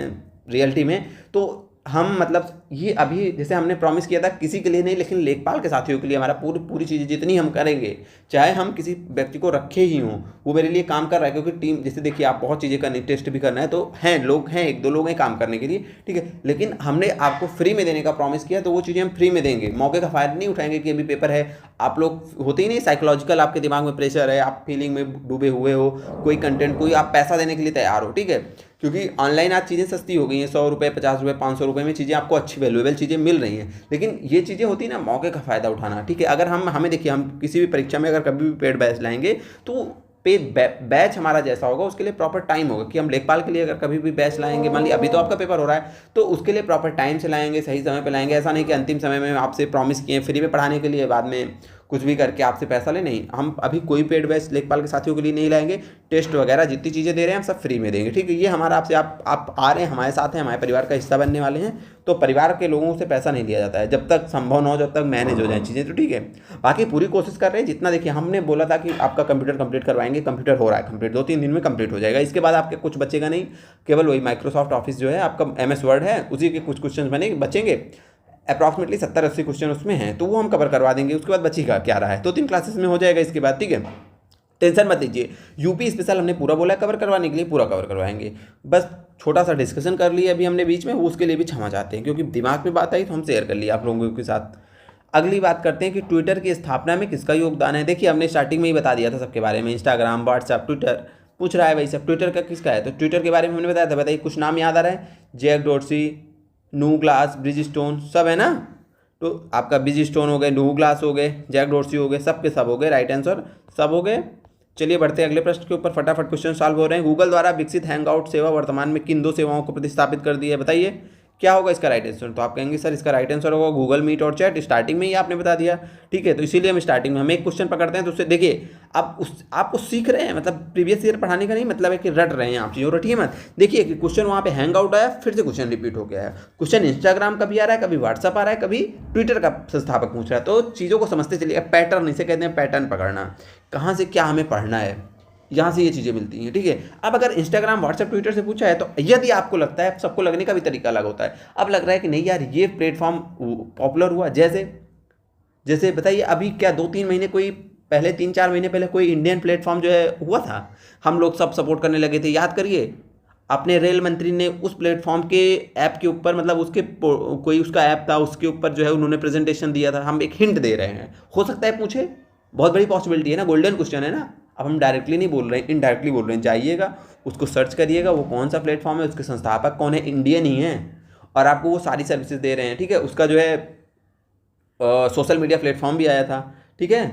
रियलिटी में तो हम मतलब ये अभी जैसे हमने प्रॉमिस किया था किसी के लिए नहीं, लेकिन लेखपाल के साथियों के लिए हमारा पूरी चीज़ें जितनी हम करेंगे, चाहे हम किसी व्यक्ति को रखे ही हों, वो मेरे लिए काम कर रहा है। क्योंकि टीम जैसे देखिए आप बहुत चीज़ें करनी, टेस्ट भी करना है, तो हैं लोग हैं, 1-2 लोग हैं काम करने के लिए, ठीक है। लेकिन हमने आपको फ्री में देने का प्रॉमिस किया तो वो चीज़ें हम फ्री में देंगे, मौके का फ़ायदा नहीं उठाएंगे कि अभी पेपर है। आप लोग होते ही नहीं, साइकोलॉजिकल आपके दिमाग में प्रेशर है, आप फीलिंग में डूबे हुए हो, कोई कंटेंट कोई आप पैसा देने के लिए तैयार हो, ठीक है। क्योंकि ऑनलाइन आज चीज़ें सस्ती हो गई हैं, 100 रुपये, 50 रुपये, 500 रुपये में चीज़ें आपको अच्छी वैल्यूएबल चीज़ें मिल रही हैं। लेकिन ये चीज़ें होती हैं ना, मौके का फ़ायदा उठाना, ठीक है। अगर हमें देखिए, हम किसी भी परीक्षा में अगर कभी भी पेड बैच लाएंगे तो पेड बैच हमारा जैसा होगा उसके लिए प्रॉपर टाइम होगा कि हम लेखपाल के लिए अगर कभी भी बैच लाएंगे, मान लीजिए अभी तो आपका पेपर हो रहा है तो उसके लिए प्रॉपर टाइम से लाएंगे, सही समय पे लाएंगे। ऐसा नहीं कि अंतिम समय में आपसे प्रॉमिस किए फ्री में पढ़ाने के लिए, बाद में कुछ भी करके आपसे पैसा ले, नहीं, हम अभी कोई पेड बैच लेखपाल के साथियों के लिए नहीं लाएंगे। टेस्ट वगैरह जितनी चीज़ें दे रहे हैं हम सब फ्री में देंगे, ठीक है। ये हमारा आपसे आप आ रहे हैं, हमारे साथ हैं, हमारे परिवार का हिस्सा बनने वाले हैं, तो परिवार के लोगों से पैसा नहीं लिया जाता है जब तक संभव ना हो, जब तक मैनेज हो जाए चीज़ें, तो ठीक है। बाकी पूरी कोशिश कर रहे हैं जितना, देखिए हमने बोला था कि आपका कंप्यूटर कंप्लीट करवाएंगे, कंप्यूटर हो रहा है कंप्लीट, 2-3 दिन में कंप्लीट हो जाएगा। इसके बाद आपके कुछ बचेगा नहीं, केवल वही माइक्रोसॉफ्ट ऑफिस जो है आपका MS वर्ड है, उसी के कुछ क्वेश्चन बचेंगे, अप्रॉक्सीमेटली 70-80 क्वेश्चन उसमें हैं, तो वो हम कवर करवा देंगे। उसके बाद बचेगा क्या रहा है, 2-3 क्लासेस में हो जाएगा इसके बाद, ठीक है। टेंशन मत लीजिए। यूपी स्पेशल हमने पूरा बोला है कवर करवाने के लिए, पूरा कवर करवाएंगे। बस छोटा सा डिस्कशन कर लिया अभी हमने बीच में, वो उसके लिए भी क्षमा चाहते हैं, क्योंकि दिमाग में बात आई तो हम शेयर कर लिया आप लोगों के साथ। अगली बात करते हैं कि ट्विटर की स्थापना में किसका योगदान है। देखिए हमने स्टार्टिंग में ही बता दिया था सबके बारे में, इंस्टाग्राम, व्हाट्सएप, ट्विटर, पूछ रहा है भाई सब ट्विटर का किसका है, तो ट्विटर के बारे में हमने बताया था। बताइए कुछ नाम याद आ रहा है, Jack Dorsey, new glass, Bridgestone, सब है ना। तो आपका ब्रिजस्टोन हो गए, न्यू ग्लास हो गए, जैक डॉर्सी हो गए, सब के सब हो गए, राइट आंसर सब हो गए। चलिए बढ़ते हैं अगले प्रश्न के ऊपर, फटाफट क्वेश्चन सॉल्व हो रहे हैं। गूगल द्वारा विकसित हैंगआउट सेवा वर्तमान में किन 2 सेवाओं को प्रतिस्थापित कर दी है, बताइए क्या होगा इसका राइट आंसर। तो आप कहेंगे सर इसका राइट आंसर होगा गूगल मीट और चैट, स्टार्टिंग में ही आपने बता दिया, ठीक है। तो इसीलिए हम स्टार्टिंग में हम एक क्वेश्चन पकड़ते हैं, तो उससे देखिए आपको सीख रहे हैं, मतलब प्रीवियस ईयर पढ़ाने का नहीं मतलब है कि रट रहे हैं आप चीज़ों, रटिए मत। देखिए कि क्वेश्चन वहाँ पे हैंग आउट आया, फिर से क्वेश्चन रिपीट हो गया है, क्वेश्चन इंस्टाग्राम का भी आ रहा है, कभी व्हाट्सअप आ रहा है, कभी ट्विटर का संस्थापक पूछ रहा है, तो चीज़ों को समझते चलिए। पैटर्न इसे कहते हैं, पैटर्न पकड़ना, कहाँ से क्या हमें पढ़ना है, यहाँ से ये चीज़ें मिलती हैं, ठीक है। अब अगर इंस्टाग्राम, व्हाट्सएप, ट्विटर से पूछा है, तो यदि आपको लगता है, सबको लगने का भी तरीका अलग होता है, अब लग रहा है कि नहीं यार ये प्लेटफॉर्म पॉपुलर हुआ, जैसे बताइए अभी क्या 2-3 महीने कोई पहले, 3-4 महीने पहले कोई इंडियन प्लेटफॉर्म जो है हुआ था, हम लोग सब सपोर्ट करने लगे थे, याद करिए। अपने रेल मंत्री ने उस प्लेटफॉर्म के ऐप के ऊपर, मतलब उसके कोई उसका ऐप था, उसके ऊपर जो है उन्होंने प्रेजेंटेशन दिया था। हम एक हिंट दे रहे हैं, हो सकता है पूछे, बहुत बड़ी पॉसिबिलिटी है ना, गोल्डन क्वेश्चन है ना। अब हम डायरेक्टली नहीं बोल रहे हैं, इनडायरेक्टली बोल रहे हैं। जाइएगा उसको सर्च करिएगा, वो कौन सा प्लेटफॉर्म है, उसके संस्थापक कौन है, इंडियन ही है, और आपको वो सारी सर्विसेज दे रहे हैं, ठीक है। उसका जो है सोशल मीडिया प्लेटफॉर्म भी आया था, ठीक है।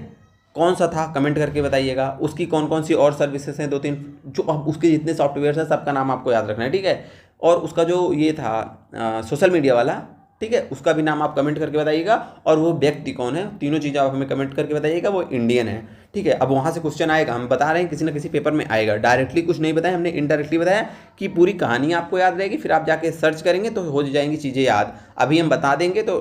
कौन सा था कमेंट करके बताइएगा। उसकी कौन कौन सी और सर्विसेज हैं, 2-3 जो, अब उसके जितने सॉफ्टवेयर हैं सबका नाम आपको याद रखना है, ठीक है। और उसका जो ये था सोशल मीडिया वाला, ठीक है, उसका भी नाम आप कमेंट करके बताइएगा, और वो व्यक्ति कौन है, तीनों चीज़ें आप हमें कमेंट करके बताइएगा, वो इंडियन है, ठीक है। अब वहाँ से क्वेश्चन आएगा, हम बता रहे हैं किसी ना किसी पेपर में आएगा। डायरेक्टली कुछ नहीं बताया हमने, इनडायरेक्टली बताया कि पूरी कहानी आपको याद रहेगी, फिर आप जाके सर्च करेंगे तो हो जाएंगी चीज़ें याद। अभी हम बता देंगे तो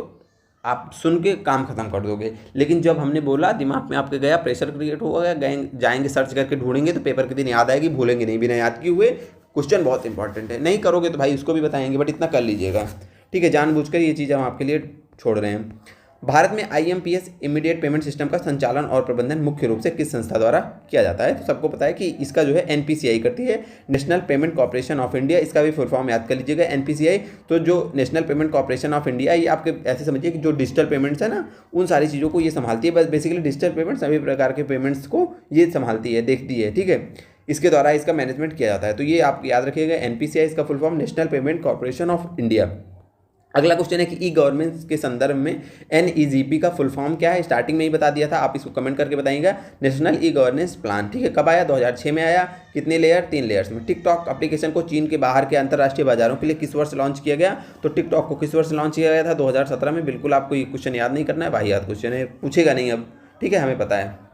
आप सुन के काम खत्म कर दोगे, लेकिन जब हमने बोला दिमाग में आपके गया, प्रेशर क्रिएट हो गया, जाएंगे सर्च करके ढूंढेंगे तो पेपर के दिन याद आएगी, भूलेंगे नहीं बिना याद किए हुए। क्वेश्चन बहुत इंपॉर्टेंट है, नहीं करोगे तो भाई उसको भी बताएंगे, बट इतना कर लीजिएगा, ठीक है। जानबूझकर ये चीज़ हम आपके लिए छोड़ रहे हैं। भारत में IMPS इमीडिएट पेमेंट सिस्टम का संचालन और प्रबंधन मुख्य रूप से किस संस्था द्वारा किया जाता है, तो सबको पता है कि इसका जो है NPCI करती है, national payment corporation of India. इसका भी फुल फॉर्म याद कर लीजिएगा, NPCI। तो जो national payment corporation of India, ये आपके ऐसे समझिए कि जो डिजिटल पेमेंट्स है ना, उन सारी चीज़ों को ये संभालती है। बस बेसिकली डिजिटल पेमेंट्स, सभी प्रकार के पेमेंट्स को ये संभालती है, देखती है, ठीक है। इसके द्वारा इसका मैनेजमेंट किया जाता है, तो ये आप याद रखिएगा, NPCI इसका full form national payment corporation of India. अगला क्वेश्चन है कि ई गवर्नेंस के संदर्भ में NEGP का फुल फॉर्म क्या है, स्टार्टिंग में ही बता दिया था, आप इसको कमेंट करके बताइएगा। नेशनल ई गवर्नेंस प्लान, ठीक है। कब आया, 2006 में आया, कितने लेयर, 3 लेयर्स में। टिकटॉक एप्लीकेशन को चीन के बाहर के अंतर्राष्ट्रीय बाजारों के लिए किस वर्ष लॉन्च किया गया, तो टिकटॉक को किस वर्ष लॉन्च किया गया था, 2017 में। बिल्कुल आपको ये क्वेश्चन याद नहीं करना है, वाहियात क्वेश्चन है, पूछेगा नहीं अब, ठीक है, हमें पता है।